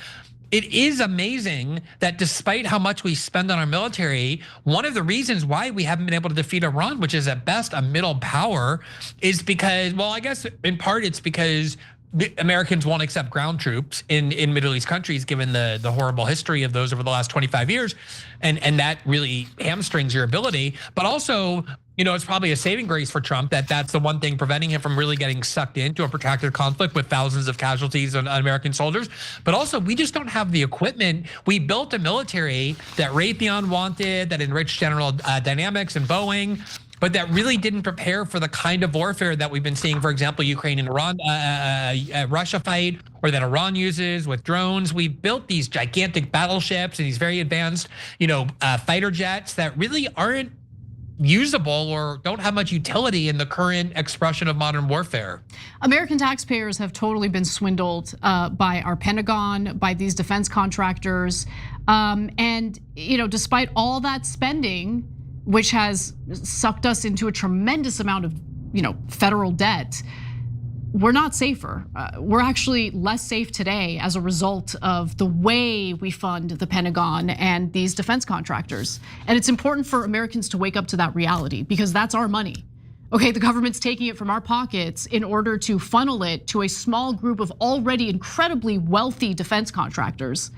It is amazing that despite how much we spend on our military, one of the reasons why we haven't been able to defeat Iran, which is at best a middle power, is because, well, I guess in part it's because the Americans won't accept ground troops in Middle East countries, given the horrible history of those over the last 25 years. And that really hamstrings your ability. But also, you know, it's probably a saving grace for Trump that that's the one thing preventing him from really getting sucked into a protracted conflict with thousands of casualties on American soldiers. But also, we just don't have the equipment. We built a military that Raytheon wanted, that enriched General Dynamics and Boeing, but that really didn't prepare for the kind of warfare that we've been seeing, for example, Ukraine and Iran, Russia fight, or that Iran uses with drones. We've built these gigantic battleships and these very advanced, you know, fighter jets that really aren't usable or don't have much utility in the current expression of modern warfare. American taxpayers have totally been swindled by our Pentagon, by these defense contractors. And, you know, despite all that spending, which has sucked us into a tremendous amount of, you know, federal debt, we're not safer. We're actually less safe today as a result of the way we fund the Pentagon and these defense contractors. And it's important for Americans to wake up to that reality because that's our money. Okay, the government's taking it from our pockets in order to funnel it to a small group of already incredibly wealthy defense contractors.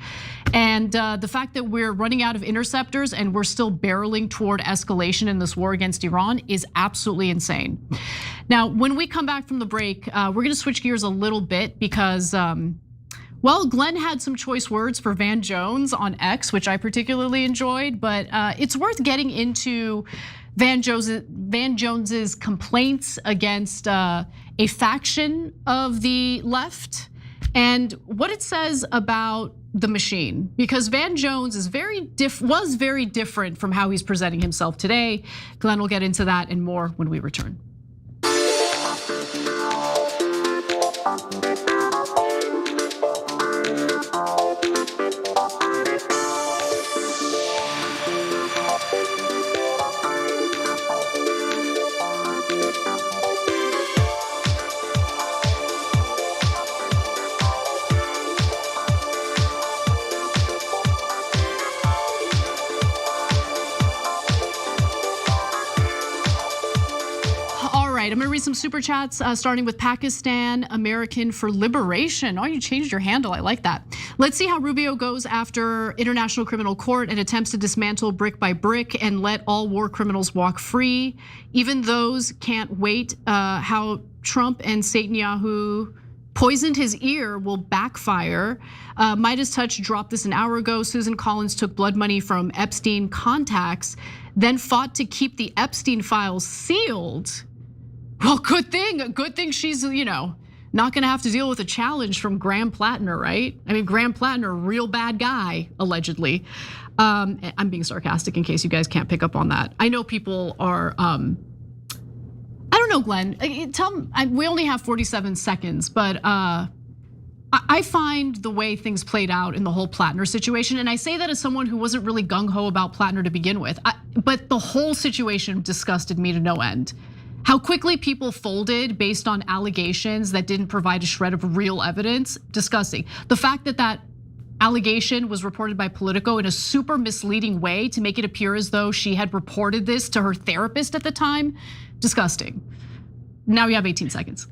And the fact that we're running out of interceptors and we're still barreling toward escalation in this war against Iran is absolutely insane. Now, when we come back from the break, we're gonna switch gears a little bit because, well, Glenn had some choice words for Van Jones on X, which I particularly enjoyed, but it's worth getting into Van Jones's complaints against a faction of the left and what it says about the machine, because Van Jones is was very different from how he's presenting himself today. Glenn will get into that and more when we return. I'm gonna read some super chats, starting with Pakistan, American for Liberation. Oh, you changed your handle, I like that. Let's see how Rubio goes after International Criminal Court and attempts to dismantle brick by brick and let all war criminals walk free. Even those can't wait, how Trump and Netanyahu poisoned his ear will backfire. Midas Touch dropped this an hour ago. Susan Collins took blood money from Epstein contacts, then fought to keep the Epstein files sealed. Well, good thing she's, not gonna have to deal with a challenge from Graham Plattner, right? I mean, Graham Plattner, real bad guy, allegedly. I'm being sarcastic in case you guys can't pick up on that. I know people are, I don't know, Glenn, we only have 47 seconds, but I find the way things played out in the whole Plattner situation, and I say that as someone who wasn't really gung-ho about Plattner to begin with, but the whole situation disgusted me to no end. How quickly people folded based on allegations that didn't provide a shred of real evidence, disgusting. The fact that that allegation was reported by Politico in a super misleading way to make it appear as though she had reported this to her therapist at the time, disgusting. Now you have 18 seconds.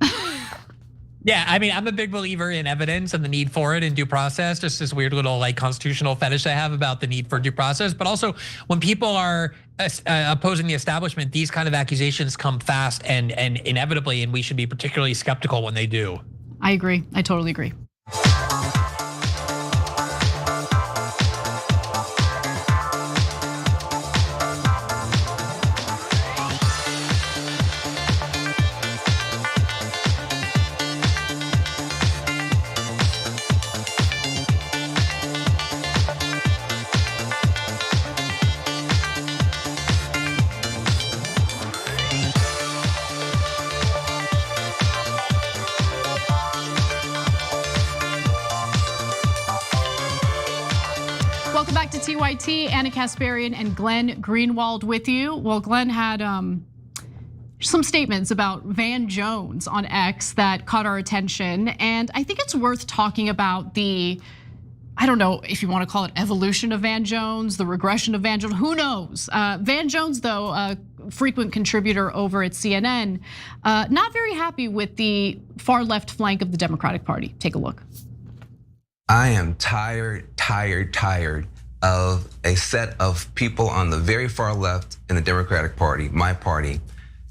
Yeah, I mean, I'm a big believer in evidence and the need for it in due process. Just this weird little constitutional fetish I have about the need for due process. But also, when people are opposing the establishment, these kind of accusations come fast and inevitably, and we should be particularly skeptical when they do. I agree. I totally agree. TYT, Anna Kasparian and Glenn Greenwald with you. Well, Glenn had some statements about Van Jones on X that caught our attention. And I think it's worth talking about the, I don't know if you want to call it evolution of Van Jones, the regression of Van Jones, who knows? Van Jones, though, a frequent contributor over at CNN, not very happy with the far left flank of the Democratic Party. Take a look. I am tired of a set of people on the very far left in the Democratic Party, my party,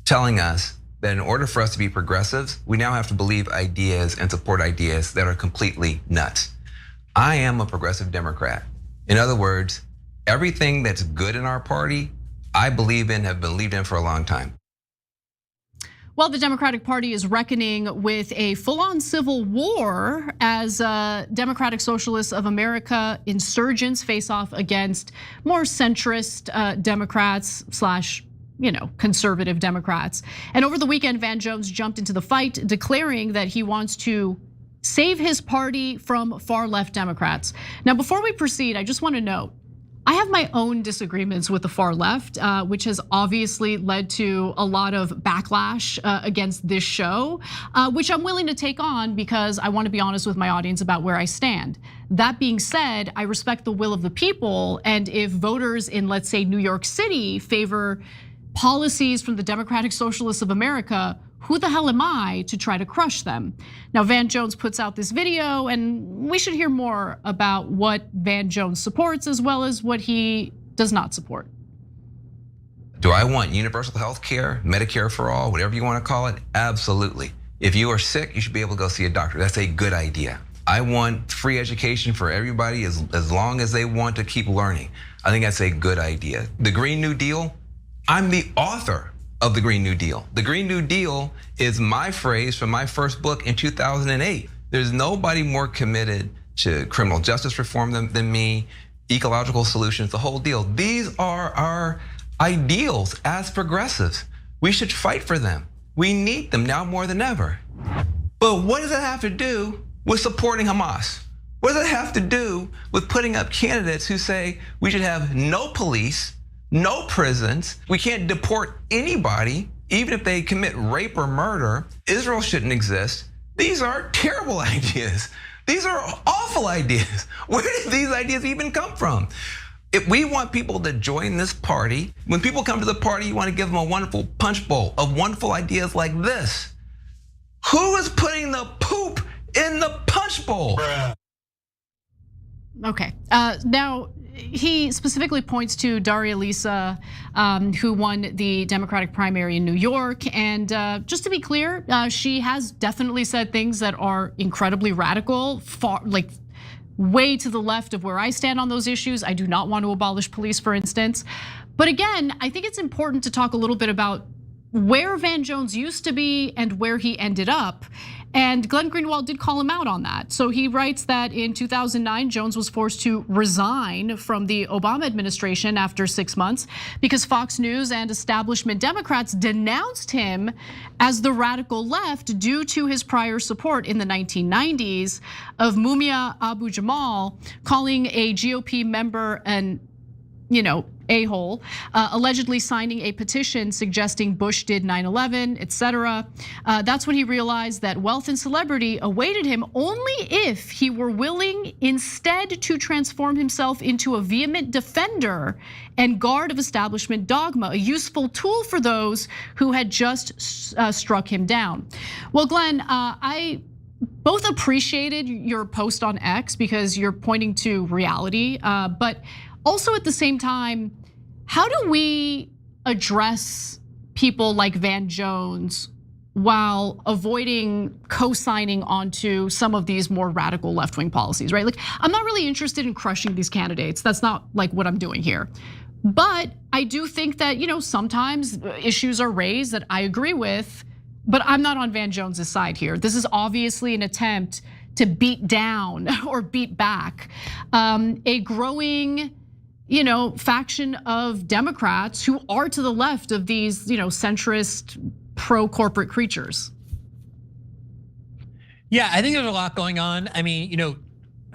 telling us that in order for us to be progressives, we now have to believe ideas and support ideas that are completely nuts. I am a progressive Democrat. In other words, everything that's good in our party, I believe in, have believed in for a long time. Well, the Democratic Party is reckoning with a full-on civil war as Democratic Socialists of America insurgents face off against more centrist Democrats / conservative Democrats. And over the weekend, Van Jones jumped into the fight, declaring that he wants to save his party from far left Democrats. Now, before we proceed, I just want to note, I have my own disagreements with the far left, which has obviously led to a lot of backlash against this show, which I'm willing to take on because I want to be honest with my audience about where I stand. That being said, I respect the will of the people, and if voters in, let's say, New York City favor policies from the Democratic Socialists of America, who the hell am I to try to crush them? Now, Van Jones puts out this video, and we should hear more about what Van Jones supports as well as what he does not support. Do I want universal health care, Medicare for all, whatever you want to call it? Absolutely. If you are sick, you should be able to go see a doctor. That's a good idea. I want free education for everybody as long as they want to keep learning. I think that's a good idea. The Green New Deal, I'm the author of the Green New Deal. The Green New Deal is my phrase from my first book in 2008. There's nobody more committed to criminal justice reform than me, ecological solutions, the whole deal. These are our ideals as progressives. We should fight for them. We need them now more than ever. But what does that have to do with supporting Hamas? What does that have to do with putting up candidates who say we should have no police, no prisons, we can't deport anybody, even if they commit rape or murder. Israel shouldn't exist. These are terrible ideas. These are awful ideas. Where did these ideas even come from? If we want people to join this party, when people come to the party, you want to give them a wonderful punch bowl of wonderful ideas like this. Who is putting the poop in the punch bowl? Okay, now, he specifically points to Daria Lisa, who won the Democratic primary in New York. And just to be clear, she has definitely said things that are incredibly radical, far, like way to the left of where I stand on those issues. I do not want to abolish police, for instance. But again, I think it's important to talk a little bit about where Van Jones used to be and where he ended up. And Glenn Greenwald did call him out on that. So he writes that in 2009, Jones was forced to resign from the Obama administration after 6 months because Fox News and establishment Democrats denounced him as the radical left due to his prior support in the 1990s of Mumia Abu Jamal, calling a GOP member an a-hole, allegedly signing a petition suggesting Bush did 9/11, etc. That's when he realized that wealth and celebrity awaited him only if he were willing instead to transform himself into a vehement defender and guard of establishment dogma, a useful tool for those who had just struck him down. Well, Glenn, I both appreciated your post on X because you're pointing to reality, but also at the same time, how do we address people like Van Jones while avoiding co-signing onto some of these more radical left-wing policies, right? Like, I'm not really interested in crushing these candidates. That's not like what I'm doing here. But I do think that, sometimes issues are raised that I agree with, but I'm not on Van Jones's side here. This is obviously an attempt to beat down or beat back a growing faction of Democrats who are to the left of these, centrist pro-corporate creatures. Yeah, I think there's a lot going on. I mean,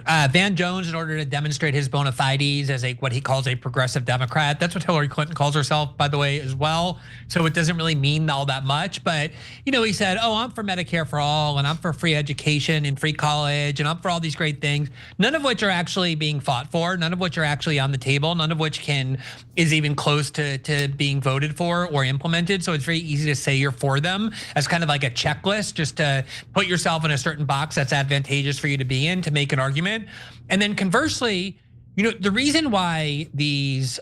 Van Jones, in order to demonstrate his bona fides as what he calls a progressive Democrat, that's what Hillary Clinton calls herself, by the way, as well. So it doesn't really mean all that much. But he said, "Oh, I'm for Medicare for all, and I'm for free education and free college, and I'm for all these great things." None of which are actually being fought for. None of which are actually on the table. None of which is even close to being voted for or implemented. So it's very easy to say you're for them as kind of like a checklist, just to put yourself in a certain box that's advantageous for you to be in to make an argument. And then conversely, the reason why these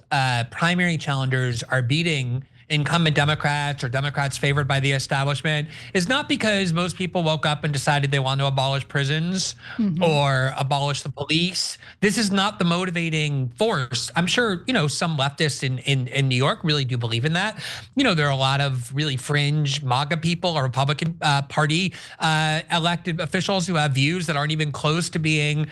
primary challengers are beating incumbent Democrats or Democrats favored by the establishment is not because most people woke up and decided they want to abolish prisons or abolish the police. This is not the motivating force. I'm sure, some leftists in New York really do believe in that. There are a lot of really fringe MAGA people or Republican Party elected officials who have views that aren't even close to being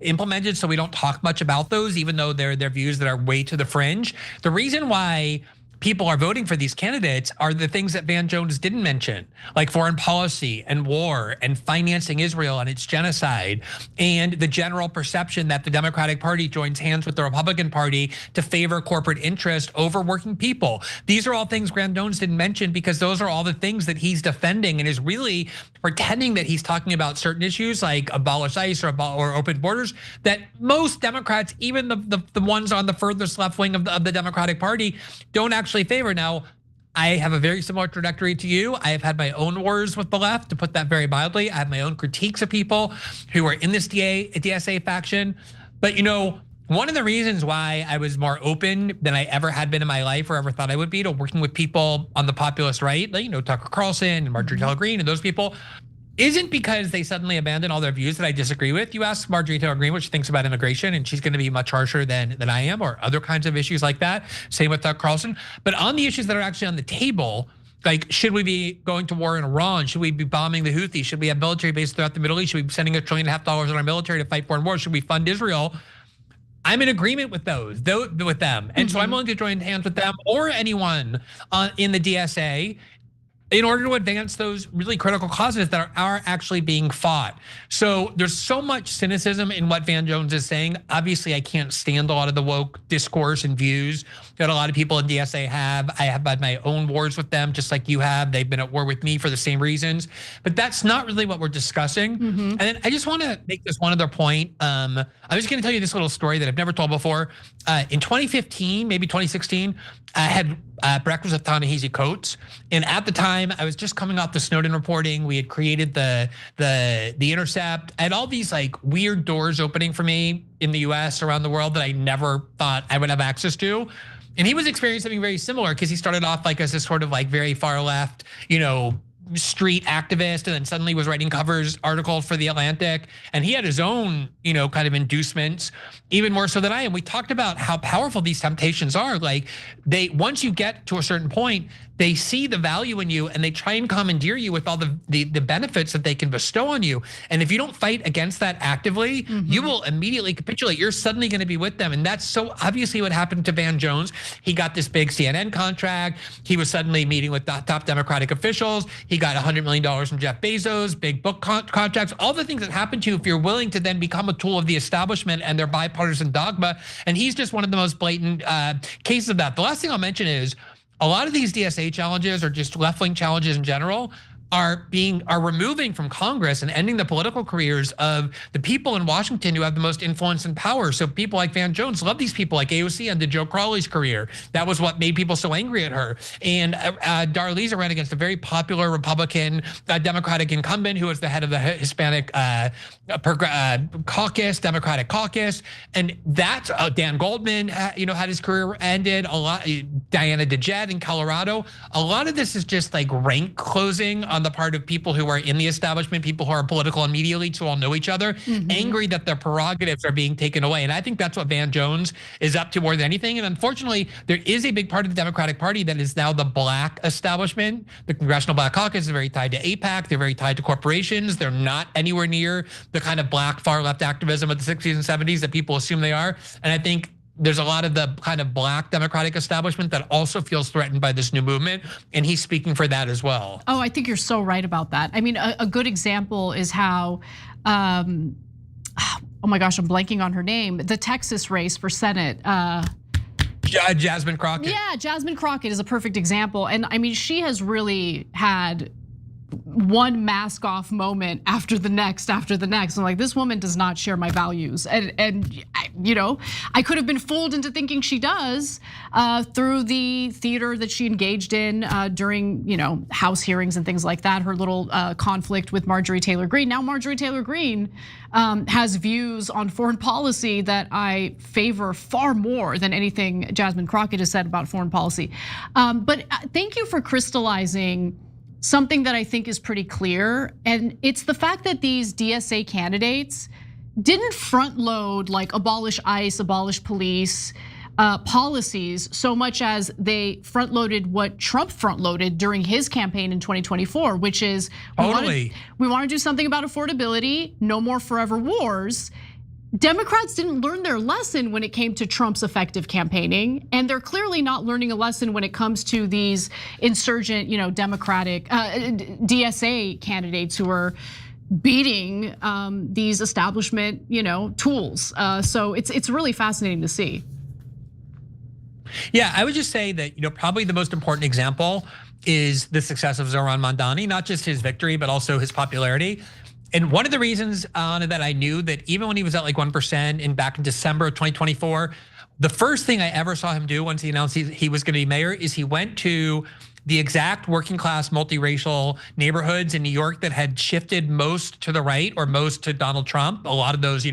implemented. So we don't talk much about those, even though they're views that are way to the fringe. The reason why people are voting for these candidates are the things that Van Jones didn't mention, like foreign policy and war and financing Israel and its genocide, and the general perception that the Democratic Party joins hands with the Republican Party to favor corporate interest over working people. These are all things Van Jones didn't mention because those are all the things that he's defending and is really pretending that he's talking about certain issues like abolish ICE or open borders that most Democrats, even the ones on the furthest left wing of the Democratic Party, don't actually favor. Now, I have a very similar trajectory to you. I have had my own wars with the left, to put that very mildly. I have my own critiques of people who are in this DSA faction. But one of the reasons why I was more open than I ever had been in my life or ever thought I would be to working with people on the populist right, like Tucker Carlson and Marjorie Taylor Greene and those people, isn't because they suddenly abandon all their views that I disagree with. You ask Marjorie Taylor Greene what she thinks about immigration, and she's going to be much harsher than I am, or other kinds of issues like that. Same with Tucker Carlson. But on the issues that are actually on the table, like should we be going to war in Iran? Should we be bombing the Houthis? Should we have military bases throughout the Middle East? Should we be spending $1.5 trillion on our military to fight foreign wars? Should we fund Israel? I'm in agreement with with them. And so I'm willing to join hands with them or anyone in the DSA in order to advance those really critical causes that are actually being fought. So there's so much cynicism in what Van Jones is saying. Obviously, I can't stand a lot of the woke discourse and views that a lot of people in DSA have. I have had my own wars with them, just like you have. They've been at war with me for the same reasons. But that's not really what we're discussing. And then I just want to make this one other point. I was going to tell you this little story that I've never told before. In 2015, maybe 2016, I had breakfast with Ta-Nehisi Coates, and at the time I was just coming off the Snowden reporting. We had created the Intercept. I had all these like weird doors opening for me in the US, around the world, that I never thought I would have access to. And he was experiencing something very similar because he started off like as this sort of like very far left, street activist, and then suddenly was writing articles for The Atlantic, and he had his own, kind of inducements, even more so than I am. We talked about how powerful these temptations are. Like once you get to a certain point, they see the value in you and they try and commandeer you with all the benefits that they can bestow on you. And if you don't fight against that actively, you will immediately capitulate. You're suddenly going to be with them. And that's so obviously what happened to Van Jones. He got this big CNN contract. He was suddenly meeting with top Democratic officials. He got $100 million from Jeff Bezos, big book contracts, all the things that happen to you if you're willing to then become a tool of the establishment and their bipartisan dogma. And he's just one of the most blatant cases of that. The last thing I'll mention is a lot of these DSA challenges, or just left-wing challenges in general, are removing from Congress and ending the political careers of the people in Washington who have the most influence and power. So people like Van Jones love these people, like AOC ended Joe Crowley's career. That was what made people so angry at her. And Darlene ran against a very popular Republican Democratic incumbent who was the head of the Hispanic caucus, Democratic caucus. And that's Dan Goldman, had his career ended. A lot, Diana DeJet in Colorado. A lot of this is just like rank closing on the part of people who are in the establishment, people who are political and media elites who all know each other, angry that their prerogatives are being taken away. And I think that's what Van Jones is up to more than anything. And unfortunately, there is a big part of the Democratic Party that is now the black establishment. The Congressional Black Caucus is very tied to AIPAC. They're very tied to corporations. They're not anywhere near the kind of black far left activism of the 60s and 70s that people assume they are. And I think there's a lot of the kind of black Democratic establishment that also feels threatened by this new movement, and he's speaking for that as well. Oh, I think you're so right about that. I mean, a good example is how, oh my gosh, I'm blanking on her name. The Texas race for Senate. Jasmine Crockett. Yeah, Jasmine Crockett is a perfect example. And I mean, she has really had one mask off moment after the next. I'm like, this woman does not share my values. And I could have been fooled into thinking she does through the theater that she engaged in during, House hearings and things like that. Her little conflict with Marjorie Taylor Greene. Now Marjorie Taylor Greene has views on foreign policy that I favor far more than anything Jasmine Crockett has said about foreign policy. But thank you for crystallizing something that I think is pretty clear, and it's the fact that these DSA candidates didn't front load like abolish ICE, abolish police policies so much as they front loaded what Trump front loaded during his campaign in 2024, which is we want to do something about affordability, no more forever wars. Democrats didn't learn their lesson when it came to Trump's effective campaigning, and they're clearly not learning a lesson when it comes to these insurgent, Democratic DSA candidates who are beating these establishment, tools. So it's really fascinating to see. Yeah, I would just say that, probably the most important example is the success of Zohran Mamdani, not just his victory, but also his popularity. And one of the reasons, Anna, that I knew that even when he was at like 1% and back in December of 2024, the first thing I ever saw him do once he announced he was gonna be mayor is he went to the exact working class, multiracial neighborhoods in New York that had shifted most to the right or most to Donald Trump. A lot of those,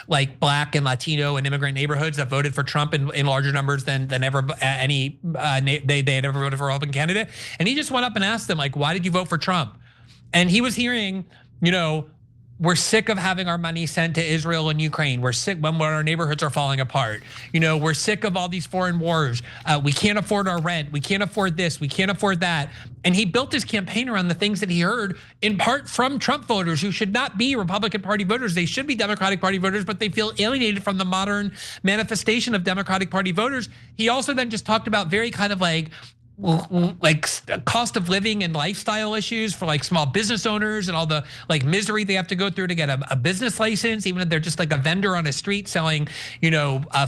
like Black and Latino and immigrant neighborhoods that voted for Trump in larger numbers than ever they had ever voted for a Republican candidate. And he just went up and asked them, like, why did you vote for Trump? And he was hearing, we're sick of having our money sent to Israel and Ukraine. We're sick when our neighborhoods are falling apart. We're sick of all these foreign wars. We can't afford our rent. We can't afford this. We can't afford that. And he built his campaign around the things that he heard in part from Trump voters who should not be Republican Party voters. They should be Democratic Party voters, but they feel alienated from the modern manifestation of Democratic Party voters. He also then just talked about very kind of like cost of living and lifestyle issues for like small business owners and all the like misery they have to go through to get a business license, even if they're just like a vendor on a street selling,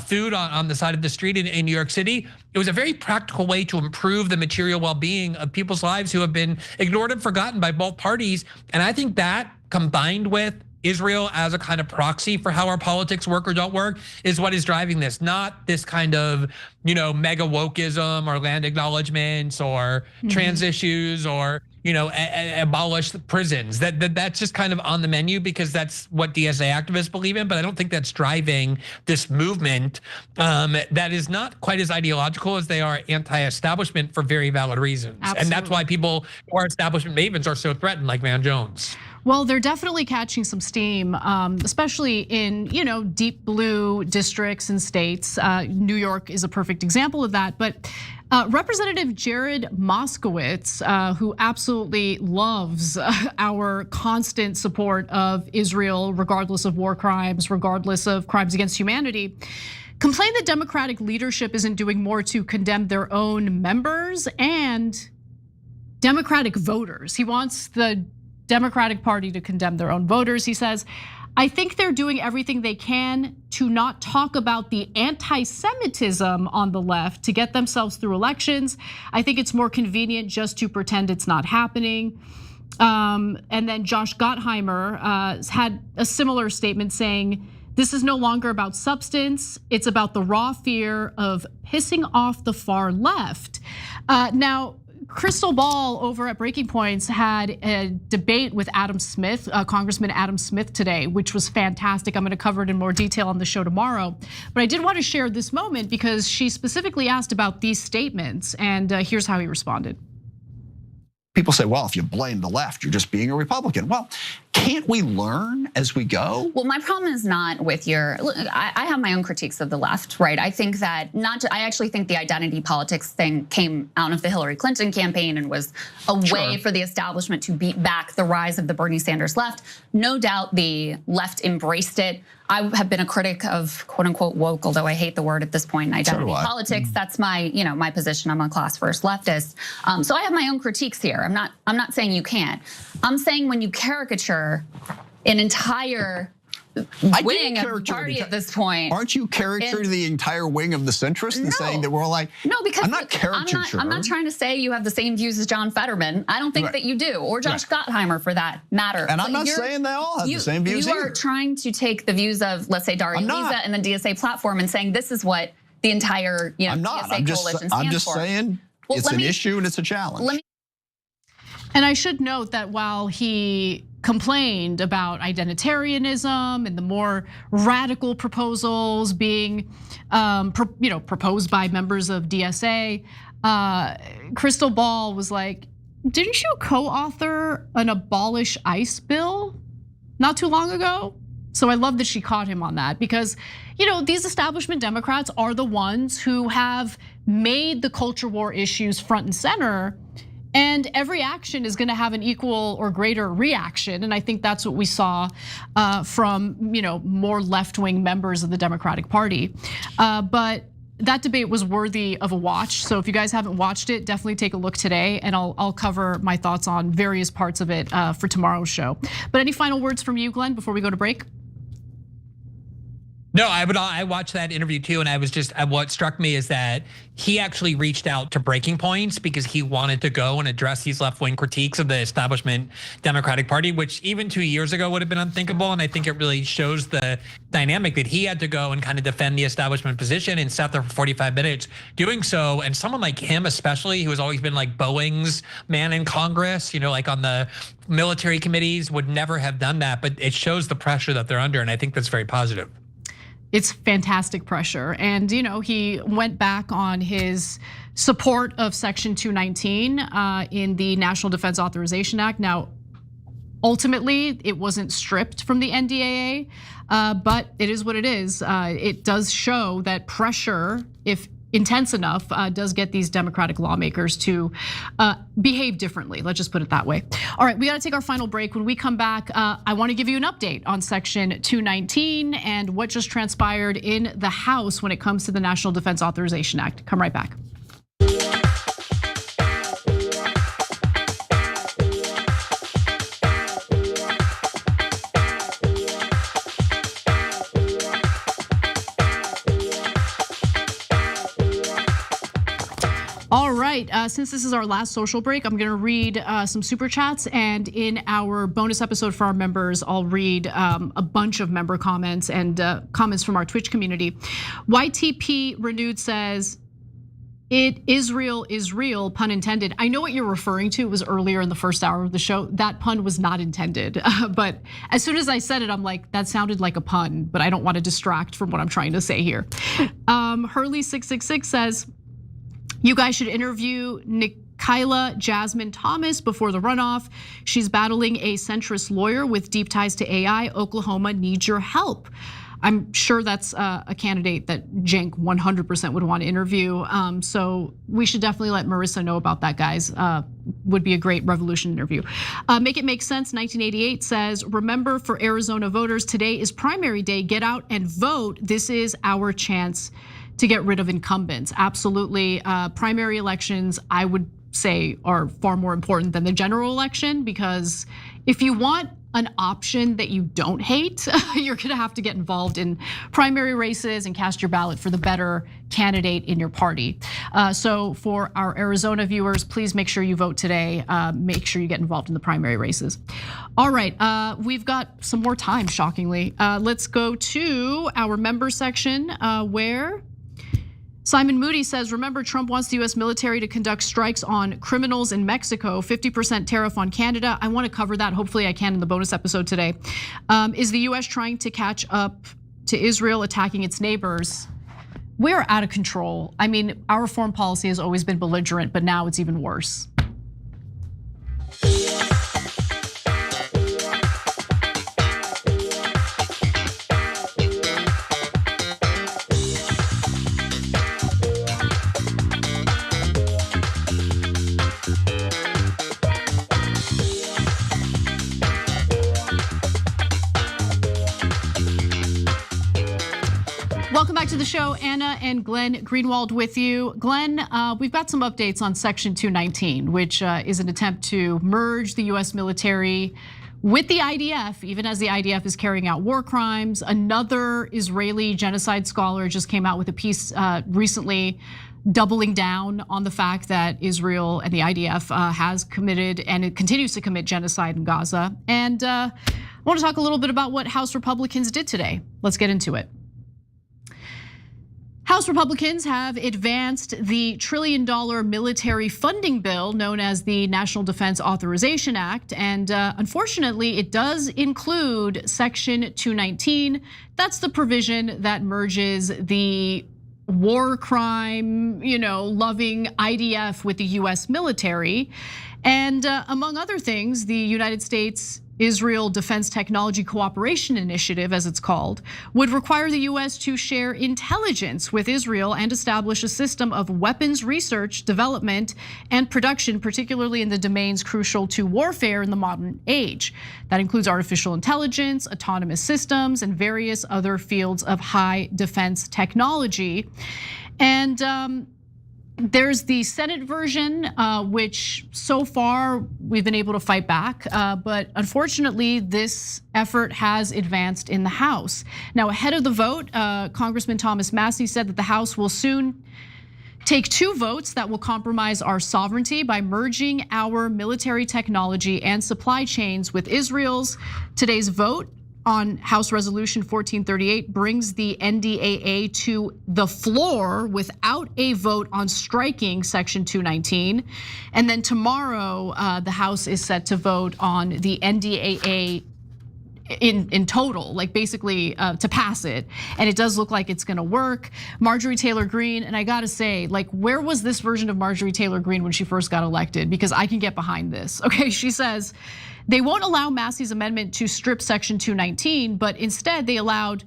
food on the side of the street in New York City. It was a very practical way to improve the material well-being of people's lives who have been ignored and forgotten by both parties. And I think that combined with Israel as a kind of proxy for how our politics work or don't work is what is driving this, not this kind of, mega wokeism or land acknowledgements or trans issues or, abolish the prisons. That's just kind of on the menu because that's what DSA activists believe in. But I don't think that's driving this movement that is not quite as ideological as they are anti-establishment for very valid reasons. Absolutely. And that's why people who are establishment mavens are so threatened, like Van Jones. Well, they're definitely catching some steam, especially in deep blue districts and states. New York is a perfect example of that. But Representative Jared Moskowitz, who absolutely loves our constant support of Israel, regardless of war crimes, regardless of crimes against humanity, complained that Democratic leadership isn't doing more to condemn their own members and Democratic voters. He wants the Democratic Party to condemn their own voters. He says, I think they're doing everything they can to not talk about the anti-Semitism on the left to get themselves through elections. I think it's more convenient just to pretend it's not happening. And then Josh Gottheimer had a similar statement saying, this is no longer about substance. It's about the raw fear of pissing off the far left. Now, Crystal Ball over at Breaking Points had a debate with Adam Smith, Congressman Adam Smith today, which was fantastic. I'm gonna cover it in more detail on the show tomorrow. But I did want to share this moment because she specifically asked about these statements, and here's how he responded. People say, well, if you blame the left, you're just being a Republican. Well, can't we learn as we go? Well, my problem is not with your, look, I have my own critiques of the left, right? I think that I actually think the identity politics thing came out of the Hillary Clinton campaign and was a way for the establishment to beat back the rise of the Bernie Sanders left. No doubt the left embraced it. I have been a critic of quote unquote woke, although I hate the word at this point in identity politics. That's my, my position. I'm a class first leftist. So I have my own critiques here. I'm not saying you can't. I'm saying when you caricature an entire wing of the party at this point. Aren't you caricaturing the entire wing of the centrists and saying that we're all like, no, because I'm not caricaturing. I'm not trying to say you have the same views as John Fetterman. I don't think that you do, or Josh Gottheimer for that matter. And I'm not saying they all have the same views either. You are trying to take the views of, let's say, Darien Lisa and the DSA platform and saying this is what the entire DSA coalition stands for. I'm just saying it's an issue and it's a challenge. And I should note that while he complained about identitarianism and the more radical proposals being proposed by members of DSA, Crystal Ball was like, didn't you co-author an abolish ICE bill not too long ago? So I love that she caught him on that because, these establishment Democrats are the ones who have made the culture war issues front and center. And every action is going to have an equal or greater reaction, and I think that's what we saw from more left-wing members of the Democratic Party. But that debate was worthy of a watch. So if you guys haven't watched it, definitely take a look today, and I'll cover my thoughts on various parts of it for tomorrow's show. But any final words from you, Glenn, before we go to break? No, I watched that interview too, and I was just, what struck me is that he actually reached out to Breaking Points because he wanted to go and address these left-wing critiques of the establishment Democratic Party, which even 2 years ago would have been unthinkable. And I think it really shows the dynamic that he had to go and kind of defend the establishment position and sat there for 45 minutes doing so. And someone like him, especially, who has always been like Boeing's man in Congress, like on the military committees, would never have done that. But it shows the pressure that they're under, and I think that's very positive. It's fantastic pressure. And he went back on his support of Section 219 in the National Defense Authorization Act. Now, ultimately, it wasn't stripped from the NDAA, but it is what it is. It does show that pressure, if intense enough, does get these Democratic lawmakers to behave differently. Let's just put it that way. All right, we got to take our final break. When we come back, I want to give you an update on Section 219 and what just transpired in the House when it comes to the National Defense Authorization Act. Come right back. All right, since this is our last social break, I'm gonna read some super chats, and in our bonus episode for our members, I'll read a bunch of member comments and comments from our Twitch community. YTP Renewed says, Israel is real, pun intended. I know what you're referring to. It was earlier in the first hour of the show. That pun was not intended. But as soon as I said it, I'm like, that sounded like a pun, but I don't want to distract from what I'm trying to say here. Hurley666 says, you guys should interview Nikayla Jasmine Thomas before the runoff. She's battling a centrist lawyer with deep ties to AI. Oklahoma needs your help. I'm sure that's a candidate that Cenk 100% would want to interview. So we should definitely let Marissa know about that, guys. Would be a great Revolution interview. Make It Make Sense 1988 says, remember for Arizona voters, today is primary day. Get out and vote. This is our chance to get rid of incumbents. Absolutely, primary elections, I would say, are far more important than the general election, because if you want an option that you don't hate, you're gonna have to get involved in primary races and cast your ballot for the better candidate in your party. So for our Arizona viewers, please make sure you vote today. Make sure you get involved in the primary races. All right, we've got some more time, shockingly. Let's go to our member section where Simon Moody says, remember, Trump wants the US military to conduct strikes on criminals in Mexico, 50% tariff on Canada. I want to cover that. Hopefully I can in the bonus episode today. Is the US trying to catch up to Israel attacking its neighbors? We're out of control. I mean, our foreign policy has always been belligerent, but now it's even worse. Welcome back to the show. Anna and Glenn Greenwald with you. Glenn, we've got some updates on Section 219, which is an attempt to merge the US military with the IDF, even as the IDF is carrying out war crimes. Another Israeli genocide scholar just came out with a piece recently doubling down on the fact that Israel and the IDF has committed and it continues to commit genocide in Gaza. And I want to talk a little bit about what House Republicans did today. Let's get into it. House Republicans have advanced the $1 trillion military funding bill known as the National Defense Authorization Act. And unfortunately, it does include Section 219. That's the provision that merges the war crime, loving IDF with the US military. And among other things, the United States Israel Defense Technology Cooperation Initiative, as it's called, would require the US to share intelligence with Israel and establish a system of weapons research, development, and production, particularly in the domains crucial to warfare in the modern age. That includes artificial intelligence, autonomous systems, and various other fields of high defense technology. And there's the Senate version, which so far we've been able to fight back, but unfortunately this effort has advanced in the House. Now, ahead of the vote, Congressman Thomas Massie said that the House will soon take 2 votes that will compromise our sovereignty by merging our military technology and supply chains with Israel's. Today's vote on House Resolution 1438 brings the NDAA to the floor without a vote on striking Section 219. And then tomorrow, the House is set to vote on the NDAA in total, like basically to pass it. And it does look like it's gonna work. Marjorie Taylor Greene, and I gotta say, like, where was this version of Marjorie Taylor Greene when she first got elected? Because I can get behind this. Okay, she says, they won't allow Massie's amendment to strip Section 219, but instead they allowed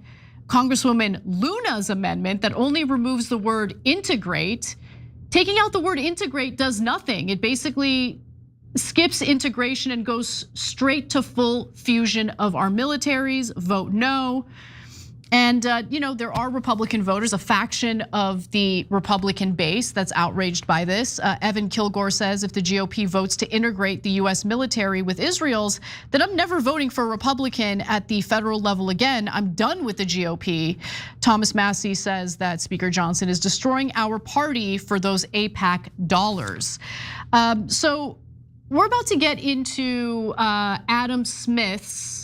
Congresswoman Luna's amendment that only removes the word integrate. Taking out the word integrate does nothing. It basically skips integration and goes straight to full fusion of our militaries. Vote no. And there are Republican voters, a faction of the Republican base that's outraged by this. Evan Kilgore says if the GOP votes to integrate the US military with Israel's, then I'm never voting for a Republican at the federal level again. I'm done with the GOP. Thomas Massie says that Speaker Johnson is destroying our party for those AIPAC dollars. So we're about to get into Adam Smith's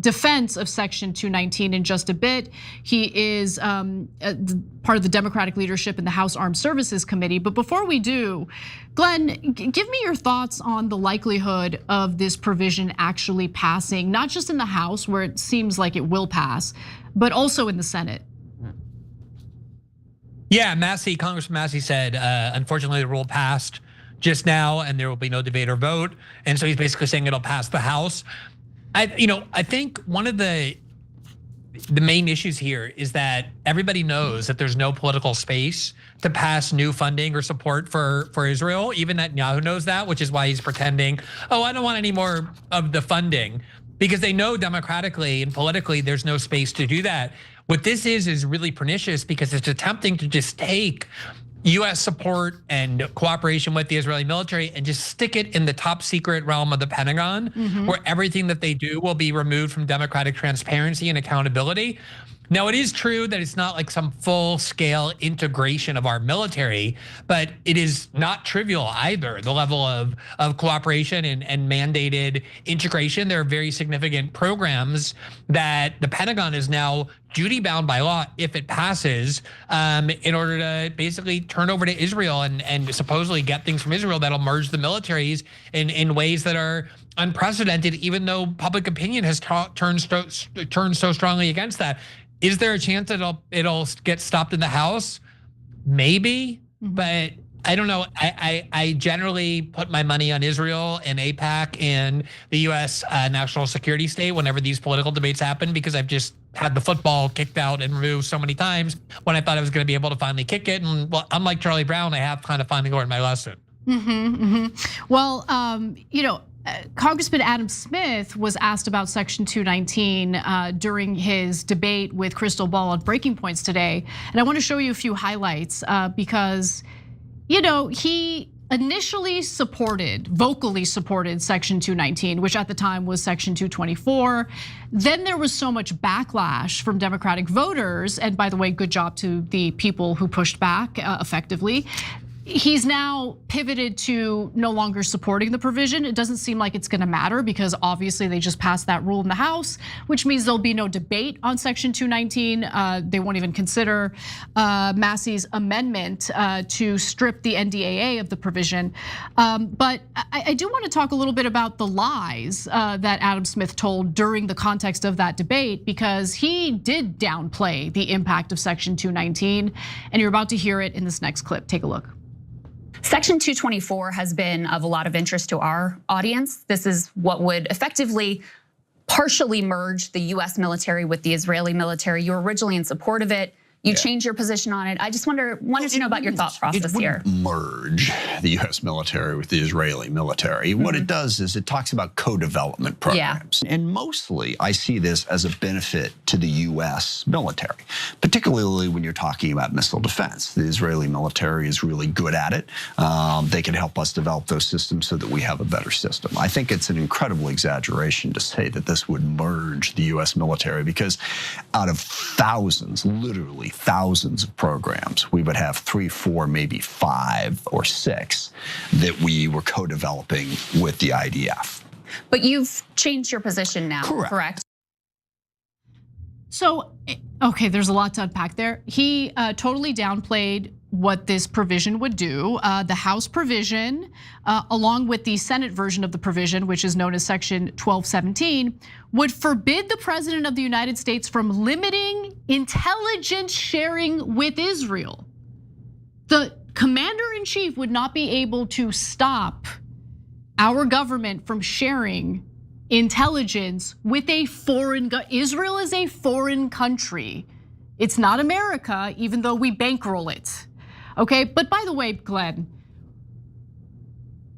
defense of Section 219 in just a bit. He is part of the Democratic leadership in the House Armed Services Committee. But before we do, Glenn, give me your thoughts on the likelihood of this provision actually passing, not just in the House where it seems like it will pass, but also in the Senate. Yeah, Congressman Massie said, unfortunately the rule passed just now and there will be no debate or vote. And so he's basically saying it'll pass the House. I think one of the main issues here is that everybody knows that there's no political space to pass new funding or support for Israel. Even Netanyahu knows that, which is why he's pretending, I don't want any more of the funding, because they know democratically and politically there's no space to do that. What this is really pernicious because it's attempting to just take US support and cooperation with the Israeli military and just stick it in the top secret realm of the Pentagon, where everything that they do will be removed from democratic transparency and accountability. Now, it is true that it's not like some full-scale integration of our military, but it is not trivial either, the level of cooperation and mandated integration. There are very significant programs that the Pentagon is now duty-bound by law, if it passes, in order to basically turn over to Israel and supposedly get things from Israel that'll merge the militaries in ways that are unprecedented, even though public opinion has turned so strongly against that. Is there a chance that it'll get stopped in the House? Maybe, but I don't know. I generally put my money on Israel and AIPAC and the US national security state whenever these political debates happen, because I've just had the football kicked out and removed so many times when I thought I was going to be able to finally kick it. And well, unlike Charlie Brown, I have kind of finally learned my lesson. Well, Congressman Adam Smith was asked about Section 219 during his debate with Crystal Ball on Breaking Points today. And I want to show you a few highlights because, he initially vocally supported Section 219, which at the time was Section 224. Then there was so much backlash from Democratic voters. And by the way, good job to the people who pushed back effectively. He's now pivoted to no longer supporting the provision. It doesn't seem like it's gonna matter because obviously they just passed that rule in the House, which means there'll be no debate on Section 219. They won't even consider Massie's amendment to strip the NDAA of the provision. But I do wanna talk a little bit about the lies that Adam Smith told during the context of that debate, because he did downplay the impact of Section 219, and you're about to hear it in this next clip. Take a look. Section 224 has been of a lot of interest to our audience. This is what would effectively partially merge the US military with the Israeli military. You were originally in support of it. You changed your position on it. I just wanted to know about your thought process here. It wouldn't merge the US military with the Israeli military. What it does is it talks about co-development programs. And mostly I see this as a benefit to the US military, particularly when you're talking about missile defense. The Israeli military is really good at it. They can help us develop those systems so that we have a better system. I think it's an incredible exaggeration to say that this would merge the US military, because out of thousands, literally thousands of programs, we would have 3, 4, maybe 5 or 6 that we were co-developing with the IDF. But you've changed your position now, correct? So, okay, there's a lot to unpack there. He totally downplayed what this provision would do. The House provision, along with the Senate version of the provision, which is known as Section 1217, would forbid the President of the United States from limiting intelligence sharing with Israel. The commander-in-chief would not be able to stop our government from sharing intelligence with a foreign. Israel is a foreign country. It's not America, even though we bankroll it. Okay, but by the way, Glenn,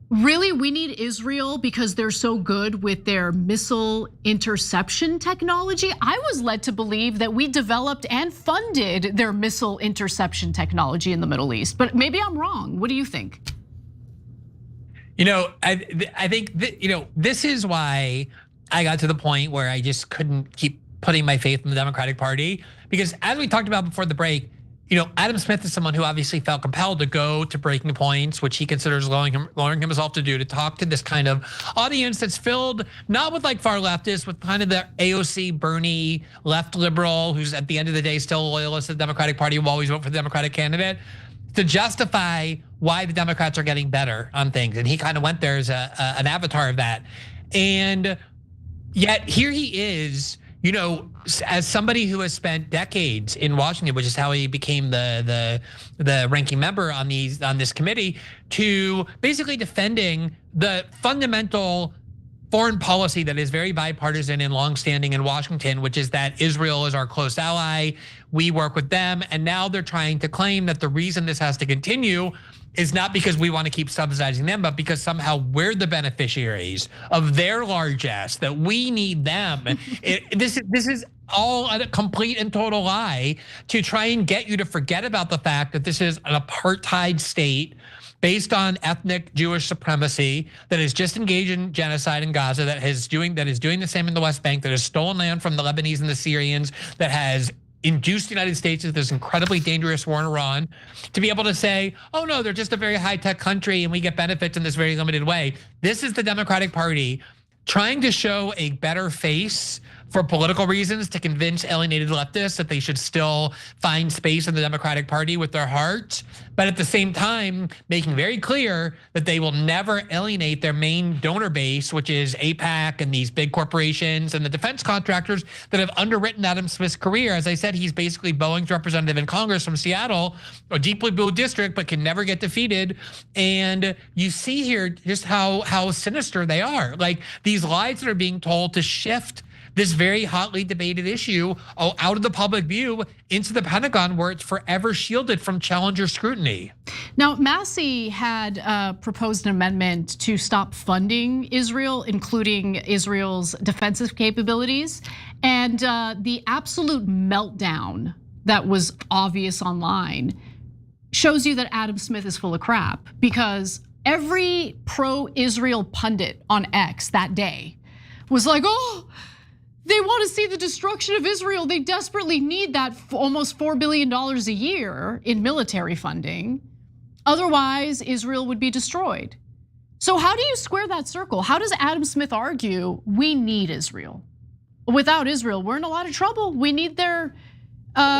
really we need Israel because they're so good with their missile interception technology? I was led to believe that we developed and funded their missile interception technology in the Middle East, but maybe I'm wrong. What do you think? I think this is why I got to the point where I just couldn't keep putting my faith in the Democratic Party, because as we talked about before the break, Adam Smith is someone who obviously felt compelled to go to breaking points, which he considers lowering himself to do, to talk to this kind of audience that's filled not with like far leftists, with kind of the AOC Bernie left liberal who's at the end of the day still a loyalist to the Democratic Party, will always vote for the Democratic candidate, to justify why the Democrats are getting better on things. And he kind of went there as an avatar of that. And yet here he is, as somebody who has spent decades in Washington, which is how he became the ranking member on this committee, to basically defending the fundamental foreign policy that is very bipartisan and longstanding in Washington, which is that Israel is our close ally. We work with them. And now they're trying to claim that the reason this has to continue is not because we want to keep subsidizing them, but because somehow we're the beneficiaries of their largesse, that we need them. This is all a complete and total lie to try and get you to forget about the fact that this is an apartheid state based on ethnic Jewish supremacy that is just engaged in genocide in Gaza, that is doing the same in the West Bank, that has stolen land from the Lebanese and the Syrians, that has induced the United States into this incredibly dangerous war in Iran, to be able to say, oh no, they're just a very high-tech country and we get benefits in this very limited way. This is the Democratic Party trying to show a better face for political reasons, to convince alienated leftists that they should still find space in the Democratic Party with their hearts, but at the same time making very clear that they will never alienate their main donor base, which is AIPAC and these big corporations and the defense contractors that have underwritten Adam Smith's career. As I said, he's basically Boeing's representative in Congress from Seattle, a deeply blue district, but can never get defeated. And you see here just how sinister they are. Like these lies that are being told to shift this very hotly debated issue out of the public view into the Pentagon, where it's forever shielded from challenger scrutiny. Now, Massie had proposed an amendment to stop funding Israel, including Israel's defensive capabilities. And the absolute meltdown that was obvious online shows you that Adam Smith is full of crap, because every pro-Israel pundit on X that day was like, oh, they want to see the destruction of Israel. They desperately need that almost $4 billion a year in military funding. Otherwise, Israel would be destroyed. So how do you square that circle? How does Adam Smith argue we need Israel? Without Israel, we're in a lot of trouble. We need their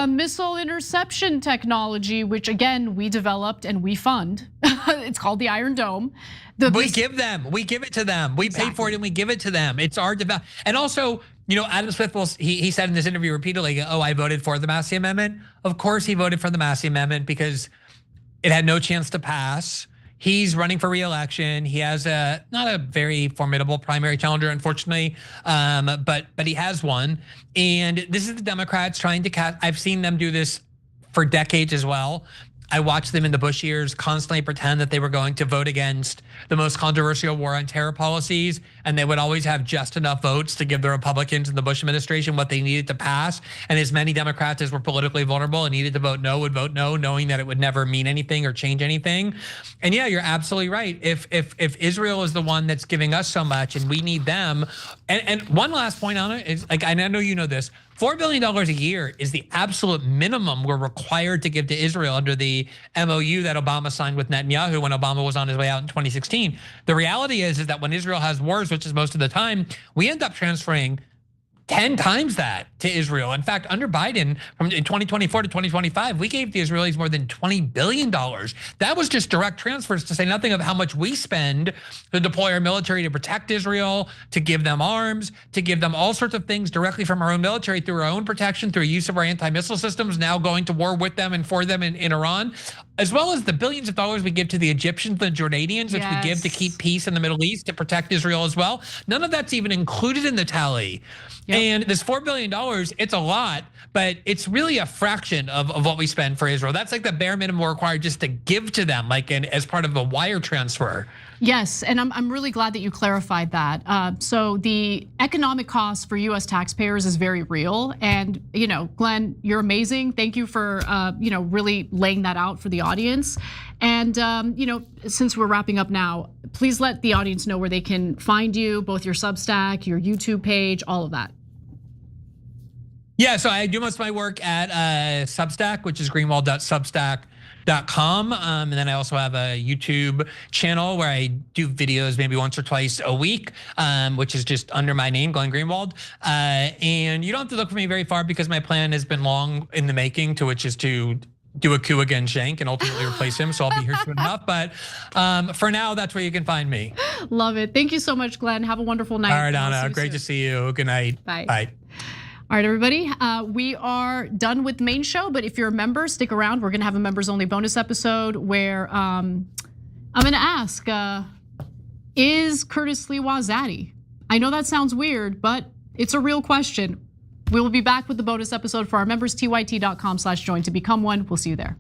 missile interception technology, which again, we developed and we fund. It's called the Iron Dome. We give it to them. We pay for it and we give it to them. It's our development. And also, Adam Smith he said in this interview repeatedly, oh, I voted for the Massie Amendment. Of course he voted for the Massie Amendment because it had no chance to pass. He's running for re-election. He has not a very formidable primary challenger, unfortunately, but he has one. And this is the Democrats trying to cast. I've seen them do this for decades as well. I watched them in the Bush years constantly pretend that they were going to vote against the most controversial war on terror policies, and they would always have just enough votes to give the Republicans and the Bush administration what they needed to pass. And as many Democrats as were politically vulnerable and needed to vote no would vote no, knowing that it would never mean anything or change anything. And yeah, you're absolutely right. If Israel is the one that's giving us so much and we need them, and one last point on it is, like, I know you know this, $4 billion a year is the absolute minimum we're required to give to Israel under the MOU that Obama signed with Netanyahu when Obama was on his way out in 2016. The reality is that when Israel has wars, which is most of the time, we end up transferring 10 times that to Israel. In fact, under Biden, from in 2024 to 2025, we gave the Israelis more than $20 billion. That was just direct transfers, to say nothing of how much we spend to deploy our military to protect Israel, to give them arms, to give them all sorts of things directly from our own military through our own protection, through use of our anti-missile systems, now going to war with them and for them in Iran, as well as the billions of dollars we give to the Egyptians, the Jordanians, which we give to keep peace in the Middle East, to protect Israel as well. None of that's even included in the tally. Yep. And this $4 billion, it's a lot, but it's really a fraction of what we spend for Israel. That's like the bare minimum we're required just to give to them, like as part of a wire transfer. Yes, and I'm really glad that you clarified that. So the economic cost for U.S. taxpayers is very real, and Glenn, you're amazing. Thank you for really laying that out for the audience. And since we're wrapping up now, please let the audience know where they can find you, both your Substack, your YouTube page, all of that. Yeah, so I do most of my work at Substack, which is greenwald.substack.com. And then I also have a YouTube channel where I do videos maybe once or twice a week, which is just under my name, Glenn Greenwald. And you don't have to look for me very far, because my plan has been long in the making, which is to do a coup against Shank and ultimately replace him. So I'll be here soon enough. But for now, that's where you can find me. Love it. Thank you so much, Glenn. Have a wonderful night. All right, Anna. Great to see you. Good night. Bye. Bye. All right, everybody, we are done with the main show, but if you're a member, stick around. We're gonna have a members only bonus episode where I'm gonna ask, is Curtis Sliwa Zaddy? I know that sounds weird, but it's a real question. We will be back with the bonus episode for our members, tyt.com/join to become one. We'll see you there.